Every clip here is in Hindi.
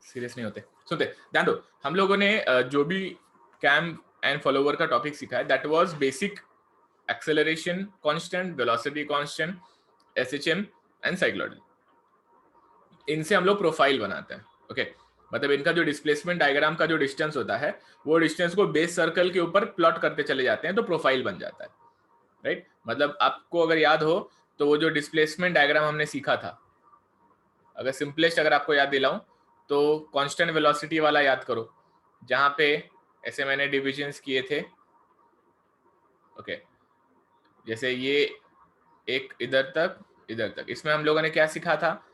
सीरियस नहीं होते। सुनते ध्यान दो, हम लोगों ने जो भी कैम एंड फॉलोवर का टॉपिक सीखा है that was basic acceleration constant, velocity constant, SHM and cycloidal. इनसे हम लोग प्रोफाइल बनाते हैं। ओके, मतलब इनका जो डिस्प्लेसमेंट डायग्राम का जो डिस्टेंस होता है वो डिस्टेंस को बेस सर्कल के ऊपर प्लॉट करते चले जाते हैं तो प्रोफाइल बन जाता है। राइट, मतलब आपको अगर याद हो तो वो जो डिस्प्लेसमेंट डायग्राम हमने सीखा था, अगर सिंपलेस्ट अगर आपको याद दिलाऊं तो कांस्टेंट वेलोसिटी वाला याद करो, जहां पे ऐसे मैंने डिविजन्स किए थे। ओके, जैसे ये एक इधर तक, इसमें हम लोगों ने क्या सीखा था?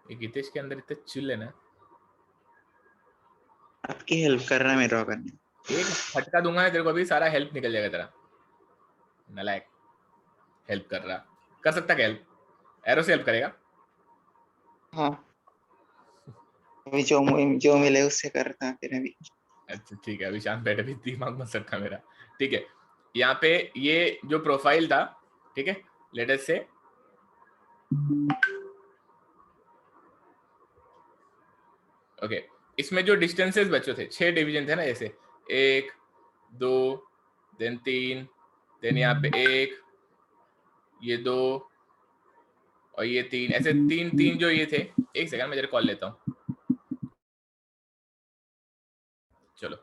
ये गीतेश के अंदर इतने चिल है ना, आपकी हेल्प कर रहा है मेरे को करने। एक फटका दूंगा तेरे को, अभी सारा हेल्प निकल जाएगा तेरा। नलायक, हेल्प कर रहा, कर सकता क्या हेल्प? एरो से हेल्प करेगा? हाँ, अभी जो मिले उससे करता है फिर अभी। अच्छा ठीक है, अभी शांत बैठे, भी दिमाग मत रखा मेरा। ठीक है, यहाँ पे ये जो प्रोफाइल था, ठीक है, लेट अस से ओके, इसमें जो डिस्टेंसेस बचे थे 6 डिवीजन थे ना, जैसे 1 2 देन 3, देन यहाँ पे 1, ये 2 और ये 3, ऐसे 3 जो ये थे। एक सेकंड मैं जरा कॉल लेता हूँ। चलो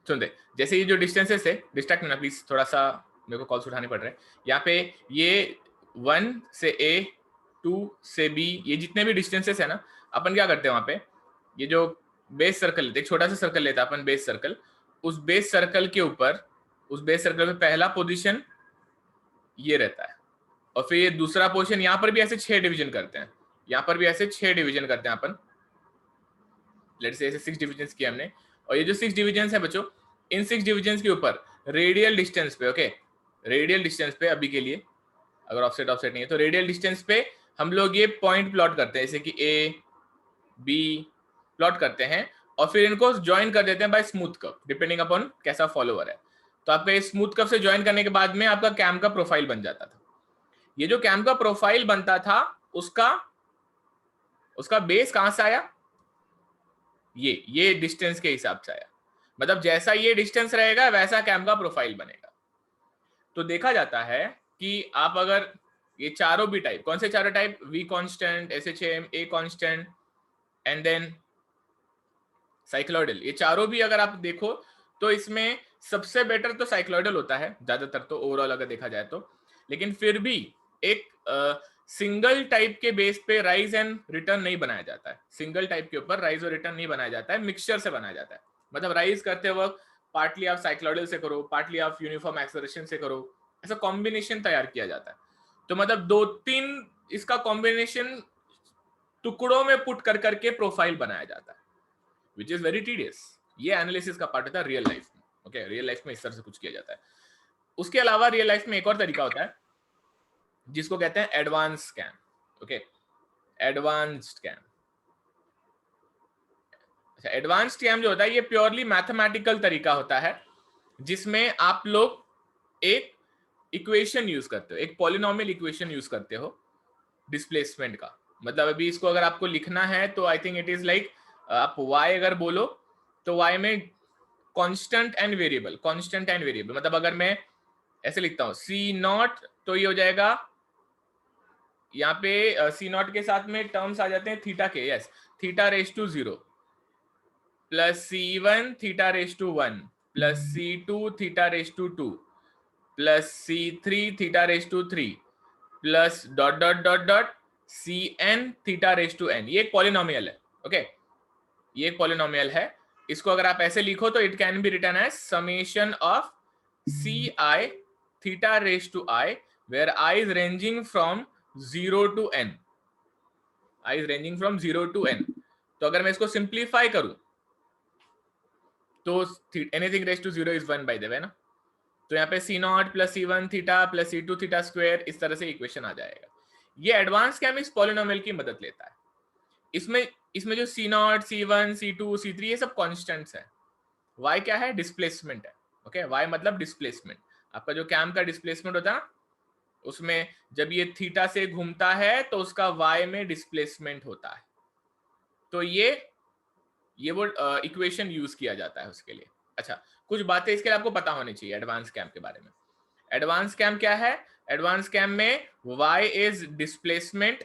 सुनते, जैसे ये जो डिस्टेंसेस थे, डिस्ट्रैक्ट ना प्लीज, थोड़ा सा मेरे को कॉल्स उठाने पड़ रहे हैं। यहाँ पे ये 1 से A, 2 से B, ये जितने भी डिस्टेंसेस है ना, अपन क्या करते हैं वहां पे, ये जो बेस सर्कल लेते, एक छोटा सा सर्कल लेता है अपन बेस सर्कल, उस बेस सर्कल के ऊपर, उस बेस सर्कल में पहला पोजीशन ये रहता है, और फिर ये दूसरा पोजीशन, यहाँ पर भी ऐसे 6 डिवीजन करते हैं, यहाँ पर भी ऐसे 6 डिवीजन करते हैं अपन। लेट्स से ऐसे 6 डिविजन्स किए हमने, और ये जो 6 डिविजन्स है बच्चों, इन 6 डिविजन्स के ऊपर रेडियल डिस्टेंस पे, ओके, रेडियल डिस्टेंस पे अभी के लिए, अगर ऑफसेट नहीं है तो रेडियल डिस्टेंस पे हम लोग ये पॉइंट प्लॉट करते हैं, जैसे कि ए बी प्लॉट करते हैं, और फिर इनको ज्वाइन कर देते हैं bye smooth curve, depending upon कैसा फॉलोवर है। तो आपका ये स्मूथ कर्व से ज्वाइन करने के बाद में आपका कैम का प्रोफाइल बन जाता था। ये जो कैम का प्रोफाइल बनता था, उसका बेस कहां से आया? ये डिस्टेंस के हिसाब से आया, मतलब जैसा ये डिस्टेंस रहेगा वैसा कैम का प्रोफाइल बनेगा। तो देखा जाता है कि आप अगर ये चारों भी टाइप, कौन से चारों type? V constant, SHM, A constant and then cycloidal, ये चारों भी अगर आप देखो तो इसमें सबसे बेटर तो साइक्लोइडल होता है ज्यादातर, तो ओवरऑल अगर देखा जाए तो। लेकिन फिर भी एक सिंगल टाइप के बेस पे राइज एंड रिटर्न नहीं बनाया जाता है, सिंगल टाइप के ऊपर राइज और रिटर्न नहीं बनाया जाता है, मिक्सचर से बनाया जाता है। मतलब राइज करते वक्त पार्टली आप साइक्लोइडल से करो, पार्टली आप यूनिफॉर्म एक्सेलरेशन से करो, ऐसा कॉम्बिनेशन तैयार किया जाता है। तो मतलब 2-3 इसका कॉम्बिनेशन टुकड़ों में पुट कर करके प्रोफाइल बनाया जाता है, विच इज वेरी टीडियस। ये एनालिसिस का पार्ट होता है रियल लाइफ में। ओके, रियल लाइफ में इस तरह से कुछ किया जाता है। उसके अलावा रियल लाइफ में एक और तरीका होता है जिसको कहते हैं advance scam. Okay, advanced scam. अच्छा, एडवांस स्कैम जो होता है ये प्योरली मैथमेटिकल तरीका होता है, जिसमें आप लोग एक इक्वेशन यूज करते हो, एक पॉलिनोमियल इक्वेशन यूज करते हो डिस्प्लेसमेंट का। मतलब अभी इसको अगर आपको लिखना है तो I think it is like, आप y अगर बोलो तो y में constant and variable, constant and variable, मतलब अगर मैं ऐसे लिखता हूं सी नॉट, तो ये हो जाएगा यहाँ पे सी नॉट के साथ में टर्म्स आ जाते हैं थीटा के, yes, theta raise to 0 plus C1 theta raise to 1 plus C2 theta raise to 2 plus C3 theta raise to 3 plus dot dot dot dot Cn theta raise to n। ये एक पॉलिनोमियल है। ओके, ये एक पॉलिनोमियल है। इसको अगर आप ऐसे लिखो तो it can be written as summation of Ci theta raise to i, where i is ranging from 0 to n, i is ranging from 0 to n। तो अगर मैं इसको सिंप्लीफाई करूं तो anything raise to 0 is 1 by the way ना, तो यहाँ पे C0 plus C1 theta plus C2 theta square, इस तरह से इक्वेशन आ जाएगा। ये एडवांस कैम इस पॉलिनोमियल की मदद लेता है। इसमें जो C0, C1, C2, C3 ये सब कांस्टेंट्स है। y क्या है? डिस्प्लेसमेंट है। ओके, वाई मतलब डिस्प्लेसमेंट। आपका जो कैम का डिस्प्लेसमेंट होता है ना, उसमें जब ये थीटा से घूमता है तो उसका वाई में डिस्प्लेसमेंट होता है। तो ये वो इक्वेशन यूज किया जाता है उसके लिए। अच्छा, कुछ बातें इसके लिए आपको पता होनी चाहिए एडवांस कैम के बारे में। एडवांस कैम क्या है? एडवांस कैम में y is displacement,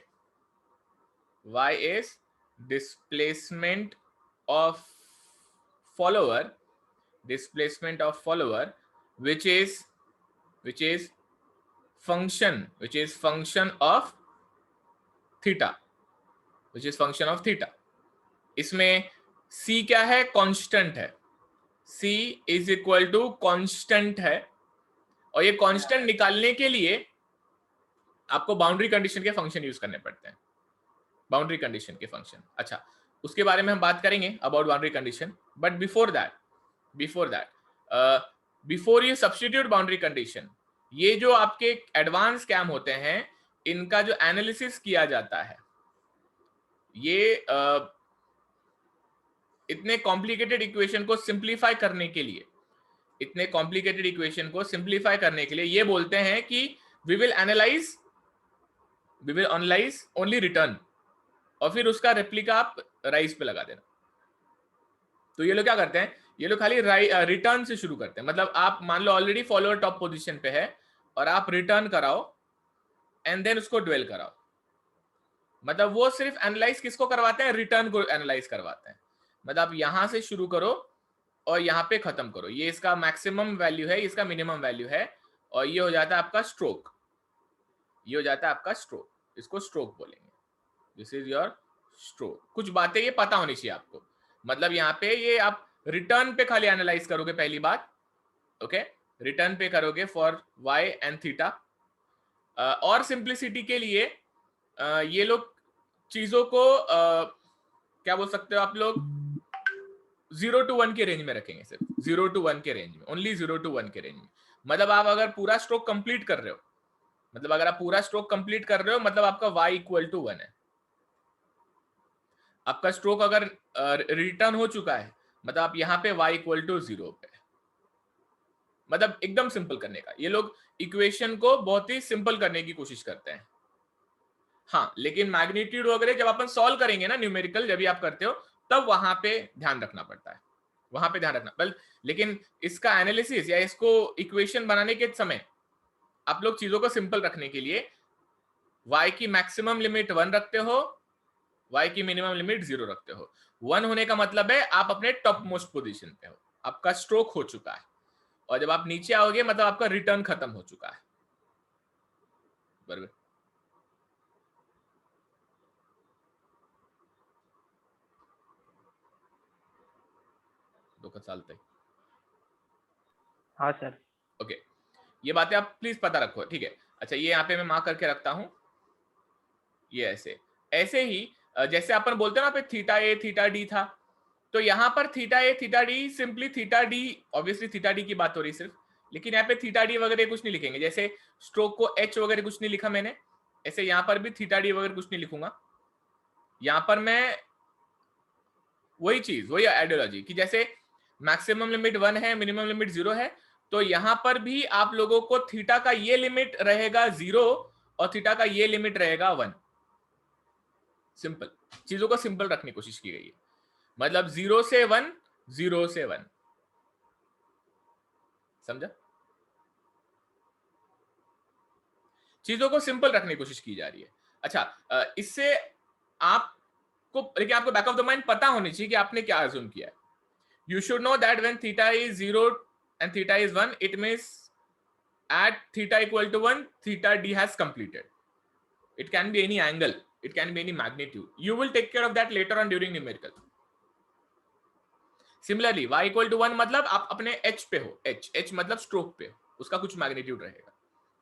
y is displacement of follower, displacement of follower, which is function of theta, which is function of theta। इसमें c क्या है? कांस्टेंट है। c is equal to constant है, और ये कांस्टेंट निकालने के लिए आपको बाउंड्री कंडीशन के फंक्शन यूज करने पड़ते हैं, बाउंड्री कंडीशन के फंक्शन। अच्छा, उसके बारे में हम बात करेंगे about boundary condition, but before you substitute boundary condition, ये जो आपके एडवांस कैम होते हैं, इनका जो एनालिसिस किया जाता है, ये इतने कॉम्प्लिकेटेड इक्वेशन को सिंप्लीफाई करने के लिए, ये बोलते हैं कि we will analyse only return, और फिर उसका रेप्लिका आप राइज पे लगा देना। तो ये लोग क्या करते हैं? ये लोग खाली रिटर्न से शुरू करते हैं। मतलब आप मान लो ऑलरेडी फॉलोअर टॉप पोजीशन पे है, और आप रिटर्न कराओ एंड देन उसको ड्वेल कराओ। मतलब वो सिर्फ एनालाइज किसको करवाते हैं? रिटर्न को एनालाइज करवाते हैं। मतलब आप यहां से शुरू करो और यहाँ पे खत्म करो। ये इसका मैक्सिमम वैल्यू है, इसका मिनिमम वैल्यू है, और ये हो जाता है आपका स्ट्रोक। इसको स्ट्रोक बोलेंगे। This is your stroke. कुछ बातें ये पता होनी चाहिए आपको। मतलब यहाँ पे ये आप रिटर्न पे खाली एनालाइज करोगे पहली बात, ओके, रिटर्न पे करोगे फॉर y एंड थीटा। और सिंप्लिसिटी के लिए ये लोग चीजों को क्या बोल सकते हो आप लोग, 0 to 1 के रेंज में रखेंगे, सिर्फ 0 to 1 के रेंज में, ओनली 0 to 1 के रेंज में। मतलब आप अगर पूरा स्ट्रोक कंप्लीट कर रहे हो, मतलब आपका y इक्वल टू 1 है। आपका स्ट्रोक अगर रिटर्न हो चुका है, मतलब आप यहाँ पे y इक्वल टू 0 पे। मतलब एकदम सिंपल करने का, ये लोग इक्वेशन को बहुत ही सिंपल करने की कोशिश करते हैं। हाँ, लेकिन मैग्नीट्यूड वगैरह जब अपन सॉल्व करेंगे ना, न्यूमेरिकल जब भी आप करते हो, तब वहां पे ध्यान रखना पड़ता है, लेकिन इसका एनालिसिस या इसको इक्वेशन बनाने के समय आप लोग चीजों को सिंपल रखने के लिए y की मैक्सिमम लिमिट 1 रखते हो, y की मिनिमम लिमिट 0 रखते हो। 1 होने का मतलब है आप अपने टॉप मोस्ट पोजीशन पे हो, आपका स्ट्रोक हो चुका है, और जब आप नीचे आओगे मतलब आपका रिटर्न खत्म हो चुका है। बराबर? दो का चालता है। हाँ सर। ओके, ये बातें आप प्लीज पता रखो, ठीक है? अच्छा, ये यहाँ पे मैं मार्क करके रखता हूं। ये ऐसे ही जैसे अपन बोलते हैं ना पे थीटा ए थीटा डी था, तो यहाँ पर theta A theta D simply theta D, obviously theta D की बात हो रही सिर्फ, लेकिन यहाँ पे थीटा डी वगैरह कुछ नहीं लिखेंगे। जैसे स्ट्रोक को एच वगैरह कुछ नहीं लिखा मैंने, ऐसे यहाँ पर भी थीटा डी वगैरह कुछ नहीं लिखूंगा। यहाँ पर मैं वही आइडियोलॉजी कि जैसे मैक्सिमम लिमिट 1 है, मिनिमम लिमिट 0 है, तो यहां पर भी आप लोगों को थीटा का ये लिमिट रहेगा 0 और थीटा का ये लिमिट रहेगा 1। सिंपल, चीजों को सिंपल रखने की कोशिश की गई है। मतलब 0 से 1, 0 से 1, समझा? चीजों को सिंपल रखने की कोशिश की जा रही है। अच्छा, इससे आपको बैक ऑफ द माइंड पता होनी चाहिए कि आपने क्या अज्यूम किया है। You should know that when theta is 0 and theta is 1, it means at theta equal to 1, theta d has completed. It can be any angle, it can be any magnitude. You will take care of that later on during numerical. Similarly, y equal to 1 मतलब आप अपने h पे हो, h मतलब स्ट्रोक पे हो, उसका कुछ मैग्नीट्यूड रहेगा,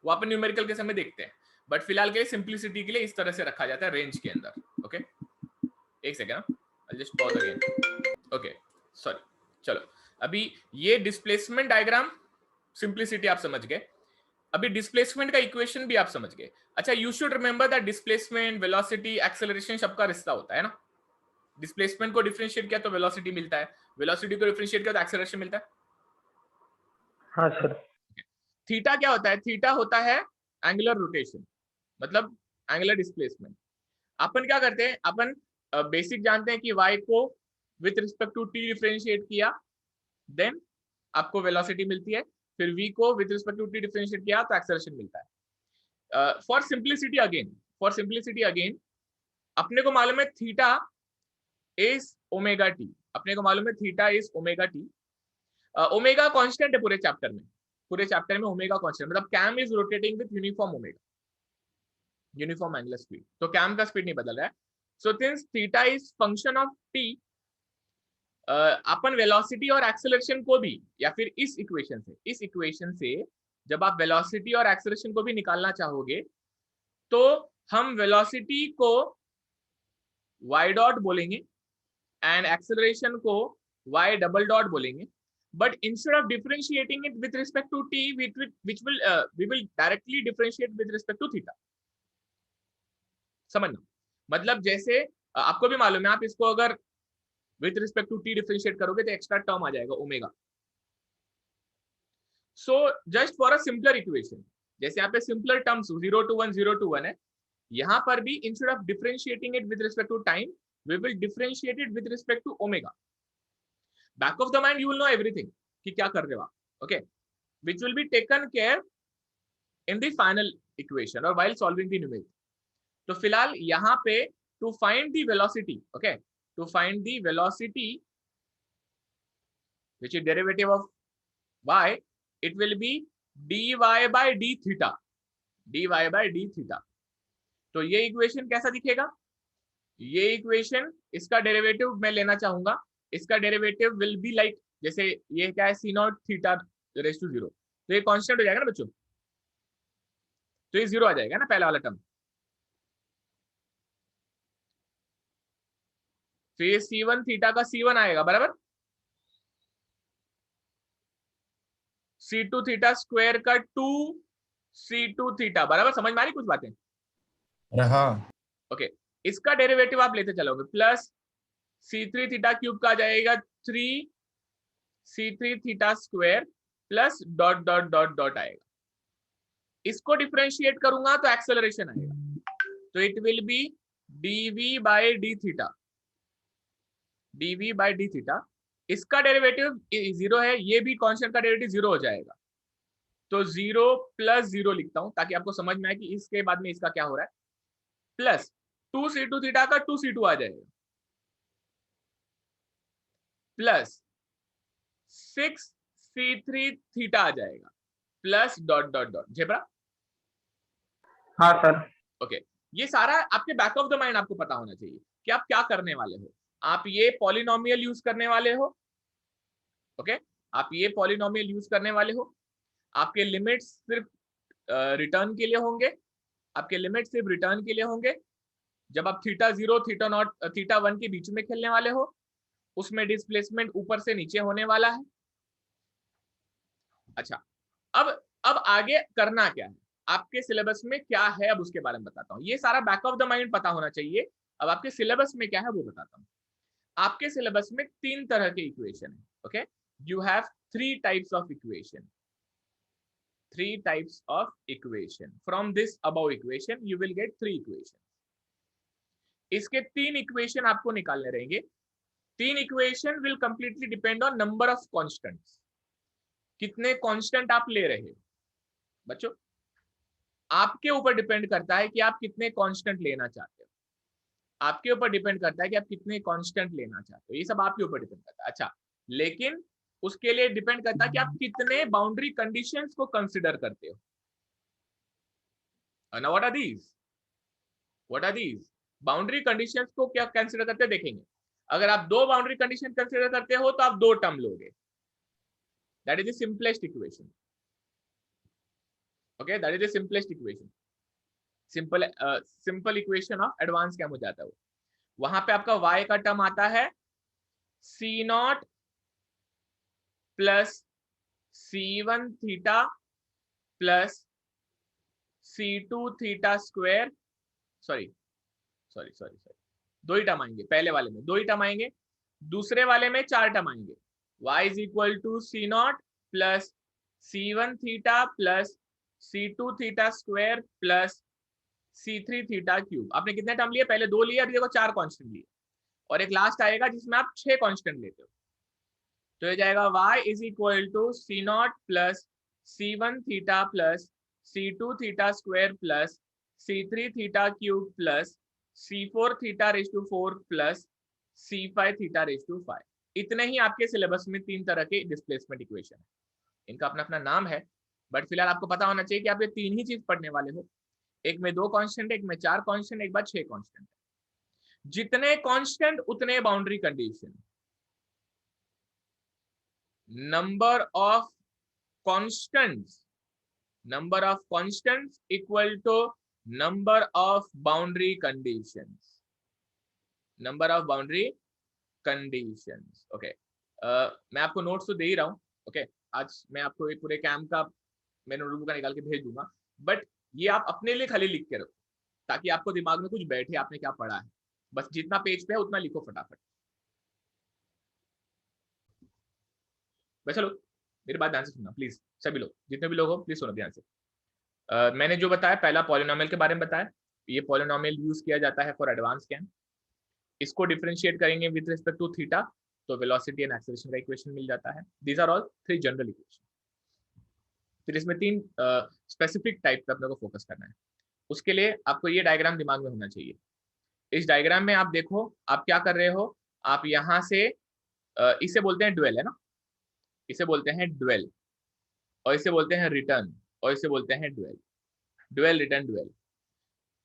वो अपन न्यूमेरिकल के समय देखते हैं, बट फिलहाल के लिए सिंप्लिसिटी के लिए इस तरह से रखा जाता है रेंज के अंदर। ओके, एक second, I'll just pause again. Okay, sorry. चलो, अभी ये डिस्प्लेसमेंट डायग्राम सिंप्लिसिटी आप समझ गए, अभी डिस्प्लेसमेंट का इक्वेशन भी आप समझ गए। अच्छा, you should remember that displacement, velocity, acceleration सबका रिश्ता होता है ना। डिस्प्लेसमेंट को डिफरेंशिएट किया तो वेलोसिटी मिलता है, वेलोसिटी को डिफरेंशिएट किया तो एक्सेलरेशन मिलता है। हाँ सर। थीटा क्या होता है? थीटा होता है एंगुलर रोटेशन, मतलब एंगुलर डिस्प्लेसमेंट। अपन क्या करते हैं, अपन बेसिक जानते हैं कि y को with respect to t differentiate किया, देन आपको वेलोसिटी मिलती है, फिर v को with respect to t differentiate किया तो एक्सेलरेशन मिलता है। फॉर सिंप्लिसिटी अगेन अपने को मालूम है थीटा इज ओमेगा टी, अपने को मालूम है theta is omega t. Omega constant है पूरे चैप्टर में ओमेगा कांस्टेंट, मतलब cam is rotating with uniform omega, uniform angular speed, तो कैम का स्पीड नहीं बदल रहा है। So since theta is function of t, अपन वेलोसिटी और एक्सेलरेशन को भी, या फिर इस इक्वेशन से जब आप वेलोसिटी और एक्सेलरेशन को भी निकालना चाहोगे तो हम वेलोसिटी को y डॉट बोलेंगे एंड एक्सेलरेशन को y डबल डॉट बोलेंगे, but instead of differentiating it with respect to t, we will directly differentiate with respect to theta। समझना, मतलब जैसे आपको भी मालूम है, आप इसको अगर with respect to t differentiate करोगे तो एक्स्ट्रा टर्म आ जाएगा omega. So just for a simpler equation, जैसे यहाँ पे सिंपलर टर्म्स 0 to 1 0 to 1 है, यहाँ पर भी instead of differentiating it with respect to time we will differentiate it with respect to omega. Back of the mind you will know everything कि क्या कर रहे हो आप, okay, which will be taken care in the final equation or while solving the numeric। तो फिलहाल यहाँ पे to find the velocity, okay, to find the velocity which is derivative of y, it will be dy by d theta, dy by d theta। तो ये इक्वेशन कैसा दिखेगा? ये इक्वेशन, इसका डेरिवेटिव मैं लेना चाहूंगा, इसका डेरिवेटिव विल बी लाइक, जैसे ये क्या है, सी नॉट थीटा रेज टू 0, तो ये कांस्टेंट हो जाएगा ना बच्चों, तो ये 0 आ जाएगा ना पहला वाला टर्म, तो ये C1 थीटा का C1 आएगा बराबर, C2 थीटा स्क्वायर का 2 C2 थीटा बराबर। समझ में आ रही कुछ बातें? हाँ। ओके, इसका डेरिवेटिव आप लेते चलोगे, प्लस C3 थीटा क्यूब का आ जाएगा 3 C3 theta square plus dot dot dot dot आएगा। इसको डिफरेंशिएट करूंगा तो एक्सेलरेशन आएगा, तो it will be dv by d theta, dv by d theta. इसका डेरिवेटिव 0 है, ये भी कांस्टेंट का डेरिवेटिव 0 हो जाएगा, तो 0 प्लस 0 लिखता हूं ताकि आपको समझ में आए कि इसके बाद में इसका क्या हो रहा है, प्लस 2 C2 थीटा का 2 C2 आ जाएगा, प्लस 6 C3 थीटा आ जाएगा, plus dot dot dot. Zebra? हाँ सर। ओके, ये सारा आपके बैक ऑफ द माइंड आपको पता होना चाहिए कि आप क्या करने वाले हो। आप ये पॉलिनोमियल यूज करने वाले हो, ओके, आप ये पॉलिनोमियल यूज करने वाले हो, आपके लिमिट्स सिर्फ रिटर्न के लिए होंगे, आपके लिमिट सिर्फ रिटर्न के लिए होंगे। जब आप थीटा 0 थीटा नॉट थीटा 1 के बीच में खेलने वाले हो, उसमें डिस्प्लेसमेंट ऊपर से नीचे होने वाला है। अच्छा, अब आगे करना क्या है, आपके सिलेबस में क्या है, अब उसके बारे में बताता हूँ। ये सारा बैक ऑफ द माइंड पता होना चाहिए। अब आपके सिलेबस में क्या है वो बताता हूँ। आपके सिलेबस में 3 तरह के इक्वेशन है, okay, you have 3 types of equation, 3 types of equation. From this above equation you will get 3 equation. इसके 3 इक्वेशन आपको निकालने रहेंगे। 3 equation will completely depend on number of constants, कितने कांस्टेंट आप ले रहे हो बच्चों, आपके ऊपर डिपेंड करता है कि आप कितने कांस्टेंट लेना चाहते हो, आपके ऊपर डिपेंड करता है कि आप कितने कांस्टेंट लेना चाहते हो, ये सब आपके ऊपर डिपेंड करता है। अच्छा, लेकिन उसके लिए डिपेंड करता है कि आप कितने बाउंड्री कंडीशंस को कंसीडर करते हो। Now what are these? What are these? Boundary conditions को क्या कंसीडर करते हैं देखेंगे। अगर आप 2 बाउंड्री कंडीशन कंसीडर करते हो तो आप 2 टर्म लोगे, that is the simplest equation, okay, that is the simplest equation। Simple equation of advance क्या हो जाता है वो, वहां पे आपका y का टर्म आता है C0 plus C1 theta plus C2 theta square, sorry 2 ही टर्म आएंगे, पहले वाले में 2 ही टर्म आएंगे, दूसरे वाले में 4 टर्म आएंगे। y is equal to C0 plus C1 theta plus C2 theta square plus C3 theta cube. आपने कितने टर्म लिए? पहले 2 लिए, अभी देखो 4 कांस्टेंट लिए, और एक लास्ट आएगा जिसमें आप 6 कांस्टेंट लेते हो। तो ये जाएगा y is equal to C0 plus C1 theta plus C2 theta square plus C3 theta cube plus C4 theta raise to 4 plus C5 theta raise to 5। इतने ही आपके सिलेबस में 3 तरह के डिस्प्लेसमेंट इक्वेशन है। इनका अपना अपना नाम है, बट फिलहाल आपको पता होना चाहिए कि आप ये 3 ही चीज पढ़ने वाले हो। एक में 2 कांस्टेंट, एक में 4 कांस्टेंट, एक बार 6 कांस्टेंट। जितने कांस्टेंट उतने boundary condition. Number of constants equal to number of boundary conditions. Number of boundary conditions. Okay, मैं आपको नोट्स तो दे ही रहा हूँ। ओके, आज मैं आपको एक पूरे कैंप का मैं नोटबुक का निकाल के भेज दूंगा, बट ये आप अपने लिए खाली लिख के रखो ताकि आपको दिमाग में कुछ बैठे आपने क्या पढ़ा है। बस जितना पेज पे है उतना लिखो फटाफट। वैसे लोग मेरी बात ध्यान से सुनना प्लीज, सभी लोग, जितने भी लोग हो प्लीज सुनो ध्यान से। मैंने जो बताया, पहला पॉलिनोमियल के बारे में बताया। ये पॉलिनोमियल यूज किया जाता है फॉर एडवांस कैम। इसको डिफरेंशिएट करेंगे विद रिस्पेक्ट टू थीटा, तो वेलोसिटी एंड एक्सेलरेशन का इक्वेशन मिल जाता है। These are all 3 general equation. फिर इसमें 3 स्पेसिफिक टाइप पे अपने को फोकस करना है। उसके लिए आपको ये डायग्राम दिमाग में होना चाहिए। इस डायग्राम में आप देखो आप क्या कर रहे हो। आप यहाँ से इसे बोलते हैं ड्वेल, है ना, इसे बोलते हैं ड्वेल, और इसे बोलते हैं रिटर्न, और इसे बोलते हैं ड्वेल। Dwell, return, dwell.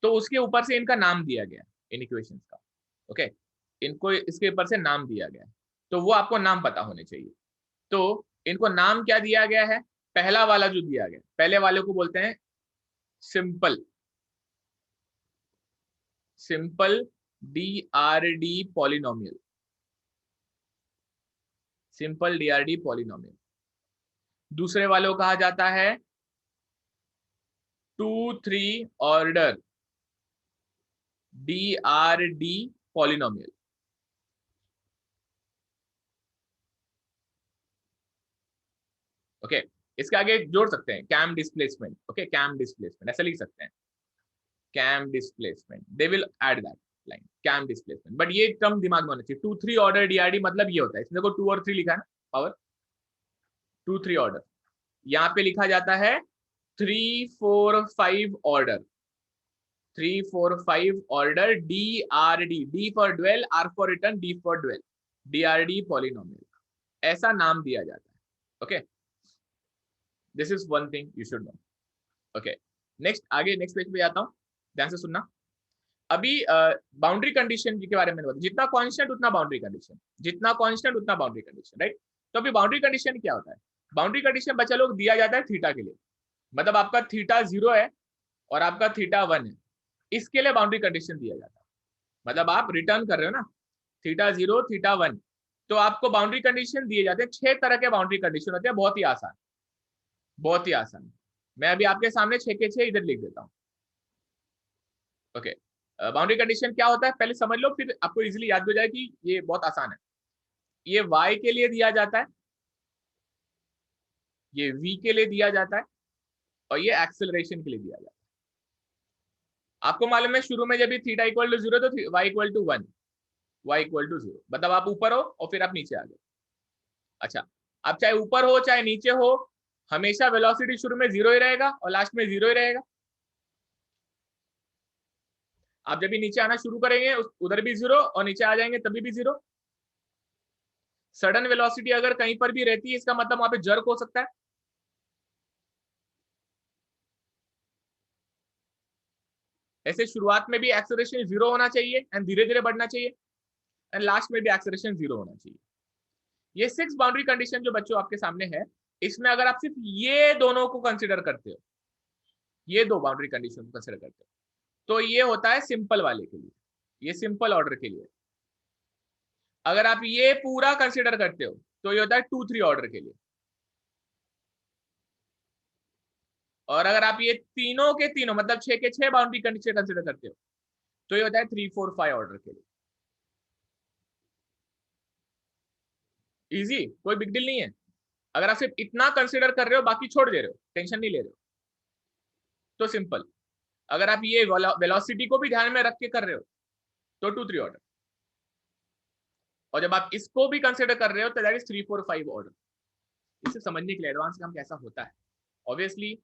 तो उसके ऊपर से इनका नाम दिया गया इन इक्वेशंस का। ओके, इनको इसके ऊपर से नाम दिया गया है, तो वो आपको नाम पता होने चाहिए। तो इनको नाम क्या दिया गया है? पहला वाला जो दिया गया, पहले वाले को बोलते हैं simple, simple DRD polynomial, simple DRD polynomial. दूसरे वाले को कहा जाता है 2-3 ऑर्डर DRD पॉलिनोमियल। ओके, इसके आगे जोड़ सकते हैं cam displacement. Okay, cam displacement ऐसे लिख सकते हैं, cam displacement. They will add that line, cam displacement. But ये टर्म दिमाग में होना चाहिए। 2-3 ऑर्डर DRD मतलब ये होता है, इसमें देखो 2 और 3 लिखा है ना, पावर 2-3 ऑर्डर। यहाँ पे लिखा जाता है 3-4-5 order, 3-4-5 order DRD, D for dwell, R for return, D for dwell, DRD polynomial, ऐसा नाम दिया जाता है। Okay, this is one thing you should know. Okay, next, आगे नेक्स्ट पेज पे जाता हूँ, ध्यान से सुनना। अभी बाउंड्री कंडीशन के बारे में, जितना कांस्टेंट उतना बाउंड्री कंडीशन, जितना कांस्टेंट उतना बाउंड्री कंडीशन, राइट। तो अभी बाउंड्री कंडीशन क्या होता है? बाउंड्री कंडीशन बच्चा लोग दिया जाता है थीटा के लिए, मतलब आपका थीटा 0 है और आपका थीटा 1 है, इसके लिए बाउंड्री कंडीशन दिया जाता है। मतलब आप रिटर्न कर रहे हो ना, थीटा 0 थीटा 1, तो आपको बाउंड्री कंडीशन दिए जाते हैं। 6 तरह के बाउंड्री कंडीशन होते हैं, बहुत ही आसान, बहुत ही आसान। मैं अभी आपके सामने 6 के 6 इधर लिख देता हूँ। ओके, बाउंड्री कंडीशन क्या होता है पहले समझ लो, फिर आपको इजीली याद हो जाए कि ये बहुत आसान है। ये y के लिए दिया जाता है, ये v के लिए दिया जाता है, और ये एक्सेलरेशन के लिए दिया जाता है। आपको मालूम है शुरू में जब भी थीटा इक्वल टू 0 तो y equal to 1, y equal to 0, मतलब आप ऊपर हो और फिर आप नीचे आ गए। अच्छा, आप चाहे ऊपर हो चाहे नीचे हो, हमेशा वेलोसिटी शुरू में 0 ही रहेगा और लास्ट में 0 ही रहेगा। आप जब भी नीचे आना शुरू करेंगे उधर भी 0 और नीचे आ जाएंगे तभी भी 0। सडन वेलोसिटी अगर कहीं पर भी रहती है, इसका मतलब वहां पे जर्क हो सकता है। ऐसे शुरुआत में भी एक्सेलरेशन 0 होना चाहिए एंड धीरे धीरे बढ़ना चाहिए, एंड लास्ट में भी एक्सेलरेशन 0 होना चाहिए। ये 6 बाउंड्री कंडीशन जो बच्चों आपके सामने है, इसमें अगर आप सिर्फ ये दोनों को कंसिडर करते हो, ये 2 बाउंड्री कंडीशन को कंसिडर करते हो, तो ये होता है सिंपल वाले के लिए, ये सिंपल ऑर्डर के लिए। अगर आप ये पूरा कंसिडर करते हो तो ये होता है 2-3 ऑर्डर के लिए। और अगर आप ये तीनों के तीनों मतलब 6 के 6 बाउंड्री कंडीशन कंसिडर करते हो तो ये होता है 3-4-5 ऑर्डर के लिए। इजी, कोई बिग डील नहीं है। अगर आप सिर्फ इतना कंसिडर कर रहे हो, बाकी छोड़ दे रहे हो, टेंशन नहीं ले रहे हो, तो सिंपल। अगर आप ये वेलोसिटी को भी ध्यान में रख के कर रहे हो तो 2 3 ऑर्डर, और जब आप इसको भी कंसिडर कर रहे हो तो दैट इज 3 4 5 ऑर्डर। इसे समझने के लिए एडवांस काम कैसा होता है, ऑब्वियसली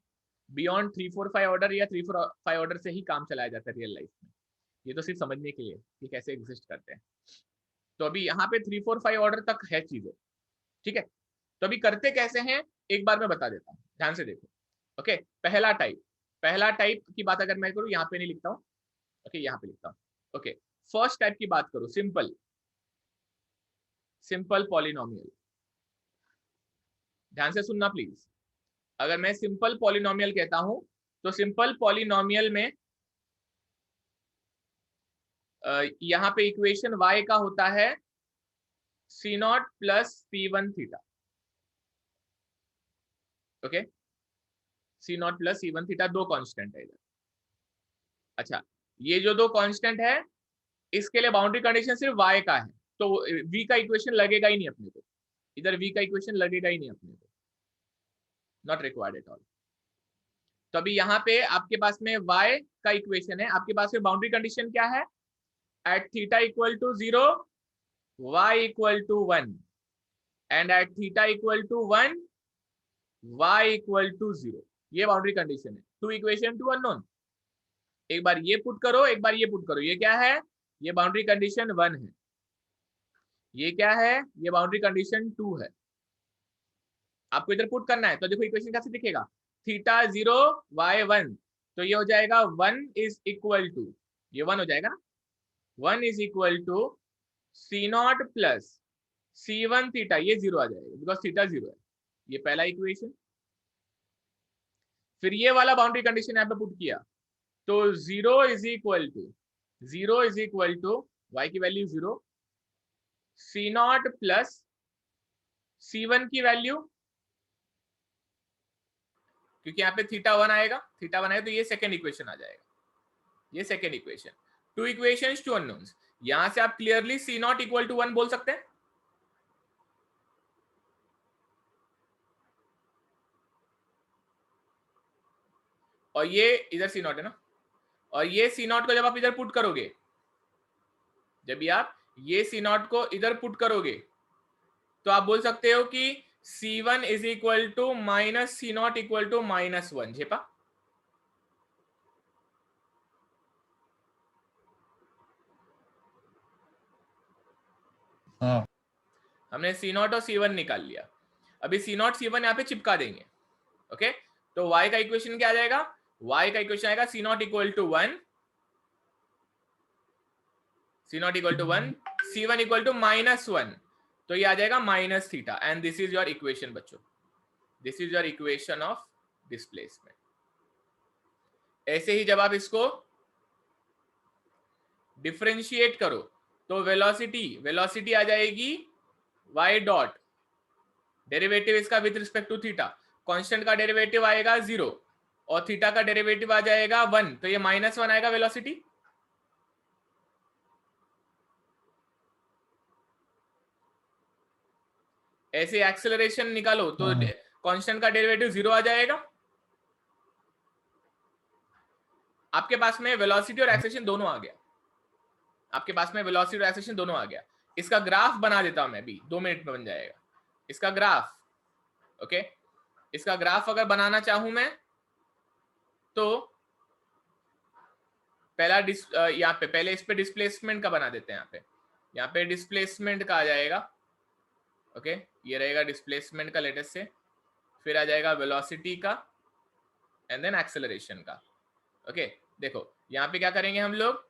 बियॉन्ड 3 4 5 ऑर्डर या 3 4 5 ऑर्डर से ही काम चलाया जाता है रियल लाइफ में। ये तो सिर्फ समझने के लिए कि कैसे एग्जिस्ट करते हैं। तो अभी यहाँ पे 3 4 5 ऑर्डर तक है चीजें, ठीक है। तो अभी करते कैसे हैं एक बार मैं बता देता हूँ, ध्यान से देखो। ओके, पहला टाइप की बात अगर मैं करूँ, यहाँ पे नहीं लिखता हूँ, ओके यहाँ पे लिखता हूँ। ओके, फर्स्ट टाइप की बात करूँ, सिंपल पॉलिनोमियल। ध्यान से सुनना प्लीज। अगर मैं सिंपल पॉलिनोमियल कहता हूं तो सिंपल पॉलिनोमियल में यहां पे इक्वेशन y का होता है c0 plus c1 theta. Okay, c0 plus c1 theta, दो कांस्टेंट है इधर। अच्छा, ये जो दो कांस्टेंट है इसके लिए बाउंड्री कंडीशन सिर्फ y का है, तो v का इक्वेशन लगेगा ही नहीं अपने को, इधर v का इक्वेशन लगेगा ही नहीं अपने को, नॉट रिक्वायर्ड एट ऑल। तो अभी यहाँ पे आपके पास में y का इक्वेशन है, आपके पास में बाउंड्री कंडीशन क्या है, at theta equal to 0 y equal to 1 and at theta equal to 1 y equal to 0। ये बाउंड्री कंडीशन है। टू इक्वेशन टू अननोन, एक बार ये पुट करो, एक बार ये पुट करो। ये क्या है, ये बाउंड्री कंडीशन 1 है। ये क्या है, ये बाउंड्री कंडीशन 2 है। आपको इधर पुट करना है, तो देखो इक्वेशन कैसे दिखेगा, थीटा 0 y 1, तो ये हो जाएगा 1 इज इक्वल टू, ये 1 हो जाएगा ना, 1 is equal to c0 plus c1 theta, ये 0 आ जाएगा बिकॉज थीटा 0 है। ये पहला इक्वेशन। फिर ये वाला बाउंड्री कंडीशन यहाँ पे पुट किया, तो 0 इज इक्वल टू y की वैल्यू 0, c0 प्लस c1 की वैल्यू, क्योंकि यहाँ पे थीटा 1 आएगा, तो ये सेकेंड इक्वेशन आ जाएगा, ये second equation. Two equations two unknowns. यहां से आप क्लियरली c0 इक्वल टू 1 बोल सकते हैं। और ये इधर c0 है ना, और ये c0 को जब आप इधर पुट करोगे, जब भी आप ये c0 को इधर पुट करोगे, तो आप बोल सकते हो कि c1 is equal to minus c0 equal to -1। झेपा, हाँ हमने c0 और c1 निकाल लिया। अभी c0 c1 यहाँ पे चिपका देंगे। ओके, तो y का इक्वेशन क्या आ जाएगा, y का इक्वेशन आएगा c0 equal to 1, c0 equal to 1, c1 equal to -1, तो ये आ जाएगा minus theta, and this is your equation बच्चों, this is your equation of displacement. ऐसे ही जब आप इसको डिफरेंशिएट करो तो वेलोसिटी आ जाएगी y डॉट, डेरिवेटिव इसका with respect to theta, constant का डेरिवेटिव आएगा 0 और थीटा का डेरिवेटिव आ जाएगा 1, तो ये -1 आएगा वेलोसिटी। ऐसे एक्सेलरेशन निकालो तो कांस्टेंट का डेरिवेटिव 0 आ जाएगा। आपके पास में वेलोसिटी और एक्सेलरेशन दोनों आ गया, आपके पास में वेलोसिटी और एक्सेलरेशन दोनों आ गया। इसका ग्राफ बना देता हूं मैं, अभी 2 मिनट में बन जाएगा इसका ग्राफ। ओके, इसका ग्राफ अगर बनाना चाहूं मैं तो पहला यहाँ पे पहले इस पे डिस्प्लेसमेंट का बना देते हैं। यहाँ पे डिस्प्लेसमेंट का आ जाएगा। ओके, ये रहेगा डिस्प्लेसमेंट का लेटेस्ट से, फिर आ जाएगा वेलोसिटी का एंड देन एक्सेलरेशन का। ओके, देखो यहाँ पे क्या करेंगे हम लोग,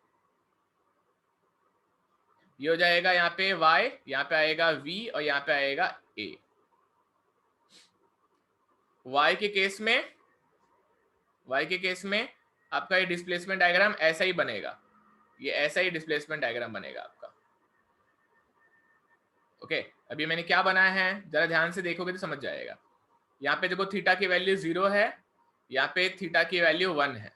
ये हो जाएगा यहाँ पे y, यहाँ पे आएगा v और यहाँ पे आएगा a। y के केस में आपका ये डिस्प्लेसमेंट डायग्राम ऐसा ही बनेगा, ये ऐसा ही डिस्प्लेसमेंट डायग्राम बनेगा आपका। ओके, अभी मैंने क्या बनाया है जरा ध्यान से देखोगे तो समझ जाएगा। यहाँ पे देखो थीटा की वैल्यू 0 है, यहाँ पे थीटा की वैल्यू 1 है,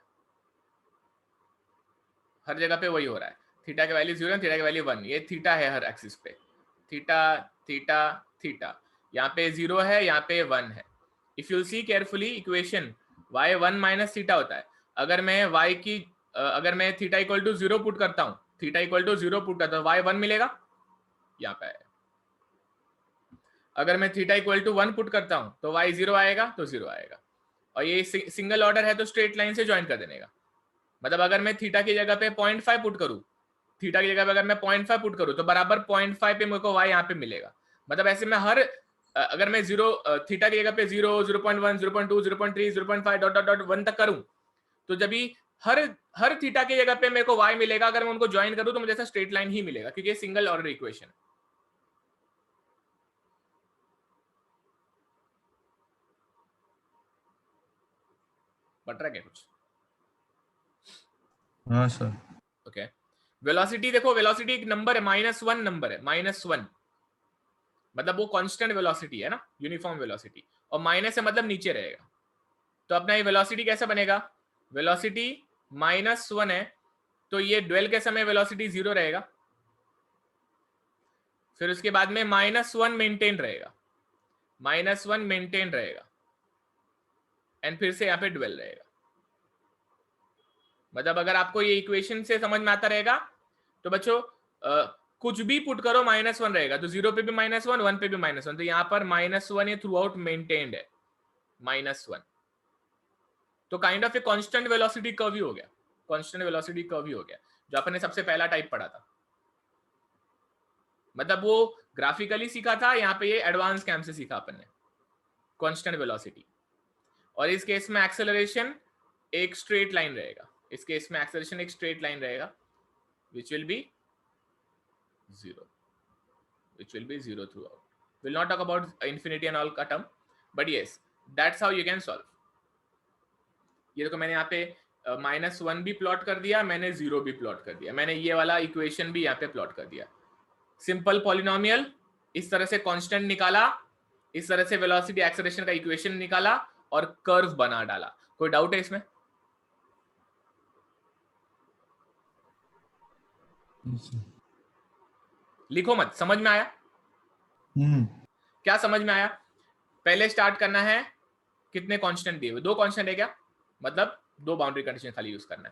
हर जगह पे वही हो रहा है, थीटा की वैल्यू 0 है, थीटा की वैल्यू 1, ये थीटा है हर एक्सिस पे, थीटा थीटा थीटा। यहाँ पे 0 है, यहाँ पे 1 है। If you see carefully equation y 1 minus theta होता है। अगर मैं y की अगर मैं थीटा इक्वल टू 0 पुट करता हूँ, थीटा इक्वल टू 0 पुट करता हूँ, y 1 मिलेगा, यहाँ पे आएगा। अगर मैं थीटा इक्वल टू 1 पुट करता हूँ तो y 0 आएगा, तो 0 आएगा। और ये सिंगल ऑर्डर है तो स्ट्रेट लाइन से ज्वाइन कर देने का। मतलब अगर मैं थीटा की जगह पे 0.5 पुट करूँ, थीटा की जगह पे अगर मैं 0.5 पुट करूँ तो बराबर 0.5 पे मेरे को y यहाँ पे मिलेगा। मतलब ऐसे में हर अगर मैं 0 थीटा की जगह पे 0, 0.1, 0.2, 0.3, 0.5 डॉट डॉट डॉट 1 तक करूं, तो जब भी हर थीटा की जगह पे मेरे को y मिलेगा, अगर मैं उनको ज्वाइन करूं तो मुझे ऐसा स्ट्रेट लाइन ही मिलेगा, क्योंकि ये सिंगल ऑर्डर इक्वेशन है। बट रहा क्या कुछ? हाँ सर। ओके, वेलोसिटी देखो, वेलोसिटी एक नंबर है, -1 नंबर है, -1 मतलब वो कांस्टेंट वेलोसिटी है ना, यूनिफॉर्म वेलोसिटी, और माइनस है मतलब नीचे रहेगा। तो अपना ये वेलोसिटी कैसे बनेगा? वेलोसिटी -1 है तो ये ड्वेल के समय वेलोसिटी 0 रहेगा, फिर उसके बाद में -1 मेंटेन रहेगा, -1 मेंटेन रहेगा, एंड फिर से यहाँ पे ड्वेल रहेगा। मतलब अगर आपको ये इक्वेशन से समझ में आता रहेगा तो बच्चों कुछ भी पुट करो -1 रहेगा, तो 0 पे भी -1, 1 पे भी -1, तो यहाँ पर -1 ये थ्रू आउट मेंटेन्ड है, -1। तो kind of a constant velocity curve ही हो गया, कांस्टेंट वेलोसिटी कर्व ही हो गया, जो अपन ने सबसे पहला टाइप पढ़ा था। मतलब वो ग्राफिकली सीखा था, यहाँ पे ये एडवांस कैम्प से सीखा अपन ने कांस्टेंट वेलोसिटी। और इस केस में एक्सेलरेशन एक स्ट्रेट लाइन रहेगा, इस केस में एक्सेलरेशन एक स्ट्रेट लाइन रहेगा, which will be 0, which will be 0 throughout. We'll not talk about infinity and all का term, but yes, that's how you can solve. ये देखो मैंने यहाँ पे -1 भी प्लॉट कर दिया, मैंने 0 भी प्लॉट कर दिया, मैंने ये वाला इक्वेशन भी यहाँ पे प्लॉट कर दिया। सिंपल पॉलिनोमियल, इस तरह से कांस्टेंट निकाला, इस तरह से वेलोसिटी एक्सेलरेशन का इक्वेशन निकाला और कर्व बना डाला। कोई डाउट है इसमें? लिखो मत, समझ में आया? क्या समझ में आया? पहले स्टार्ट करना है, कितने कांस्टेंट दिए हुए? 2 कांस्टेंट है क्या? मतलब 2 बाउंड्री कंडीशन खाली यूज करना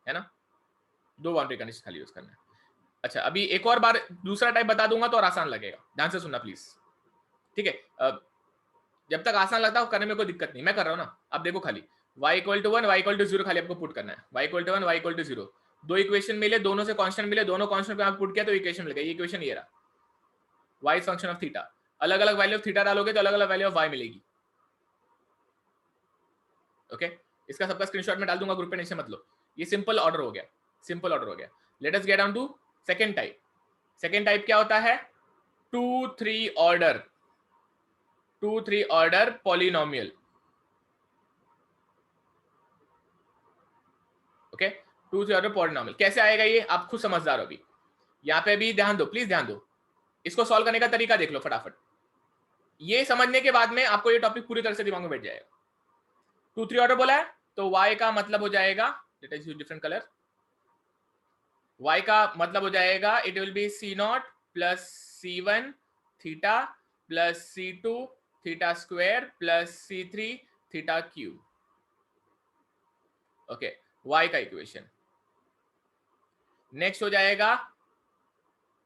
है ना, 2 बाउंड्री कंडीशन खाली यूज करना है। अच्छा, अभी एक और बार दूसरा टाइप बता दूंगा तो और आसान लगेगा, ध्यान से सुनना प्लीज, ठीक है? जब तक आसान लगता है करने में कोई दिक्कत नहीं, मैं कर रहा हूं ना। अब देखो खाली y = 1, y = 0 खाली आपको पुट करना है, y = 1, y = 0। 2 इक्वेशन मिले, दोनों से कांस्टेंट मिले, दोनों कांस्टेंट पे आप पुट किया तो इक्वेशन मिल गई। ये इक्वेशन ये रहा, y is function of theta. अलग अलग वैल्यू ऑफ थीटा डालोगे तो अलग अलग वैल्यू ऑफ y मिलेगी। ओके, इसका सबका स्क्रीनशॉट में डाल दूंगा ग्रुप पे, टेंशन मत लो। ये सिंपल ऑर्डर हो गया, सिंपल ऑर्डर हो गया। Let us get down to second type. Second type क्या होता है? 2-3 order polynomial. Okay, 2-3 order polynomial कैसे आएगा ये आप खुद समझदार हो। अभी यहाँ पे भी ध्यान दो, प्लीज ध्यान दो, इसको सॉल्व करने का तरीका देख लो फटाफट। ये समझने के बाद में आपको ये टॉपिक पूरी तरह से दिमाग में बैठ जाएगा। 2-3 ऑर्डर बोला है तो y का मतलब हो जाएगा, let us use different colour, y का मतलब हो जाएगा it will B c0 plus c1 theta plus c2 theta square plus c3 theta cube. Okay, y का इक्वेशन। नेक्स्ट हो जाएगा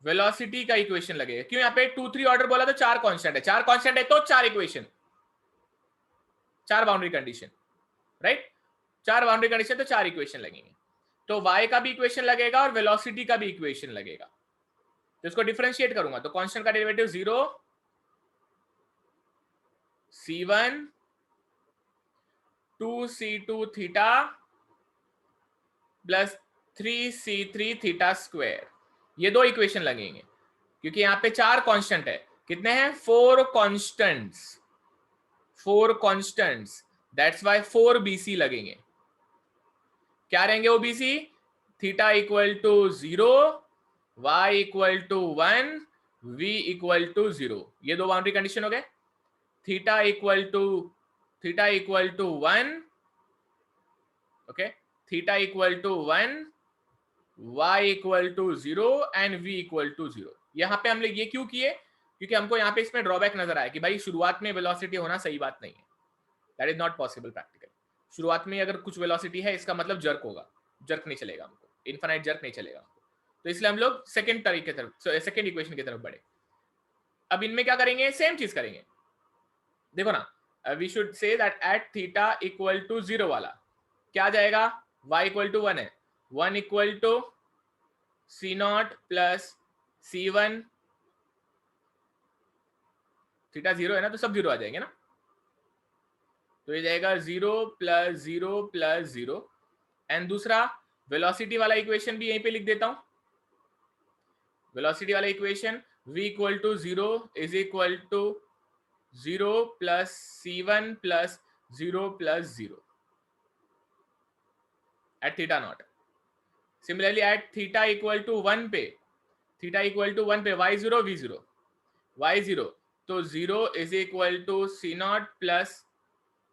वेलोसिटी का इक्वेशन लगेगा। क्यों? यहाँ पे 2-3 ऑर्डर बोला तो 4 कांस्टेंट है, 4 कांस्टेंट है तो 4 equation, 4 boundary condition, right? 4 boundary condition तो 4 इक्वेशन लगेंगे। तो y का भी इक्वेशन लगेगा और वेलोसिटी का भी इक्वेशन लगेगा। तो इसको डिफरेंशिएट करूंगा तो कांस्टेंट का derivative 0, c1 2c2 theta plus 3c3 theta square, ये 2 इक्वेशन लगेंगे क्योंकि यहां पे 4 कांस्टेंट है। कितने हैं? 4 constants, 4 constants, that's why 4 BC लगेंगे। क्या रहेंगे वो BC? Theta equal to 0, y equal to 1, v equal to 0। ये 2 बाउंड्री कंडीशन हो गए। Theta equal to 1, okay, theta equal to 1, y equal to 0 and v equal to 0। यहां पे हम लोग ये क्यों किए? क्योंकि हमको यहाँ पे इसमें ड्रॉबैक नजर आया कि भाई शुरुआत में वेलोसिटी होना सही बात नहीं है, that is not possible practically. शुरुआत में अगर कुछ वेलोसिटी है इसका मतलब जर्क होगा, जर्क नहीं चलेगा हमको, इनफाइनाइट जर्क नहीं चलेगा हमको। तो इसलिए हम लोग सेकंड तरीके की तरफ, सेकंड इक्वेशन की तरफ बढ़े। अब इनमें क्या करेंगे, सेम चीज करेंगे। देखो ना, we should say that at theta equal to 0 वाला क्या आ जाएगा, y इक्वल टू 1 है, 1 equal to C not plus C1, theta 0 है ना तो सब 0 आ जाएंगे ना, तो ये जाएगा 0 प्लस 0 प्लस 0। एंड दूसरा वेलोसिटी वाला इक्वेशन भी यहीं पे लिख देता हूं। वेलोसिटी वाला equation v equal to 0 is equal to 0 plus C1 plus 0 plus 0 at theta not. Similarly at theta equal to 1 पे, थीटा इक्वल टू 1 पे y0 v0, y0 तो 0 is equal to C not plus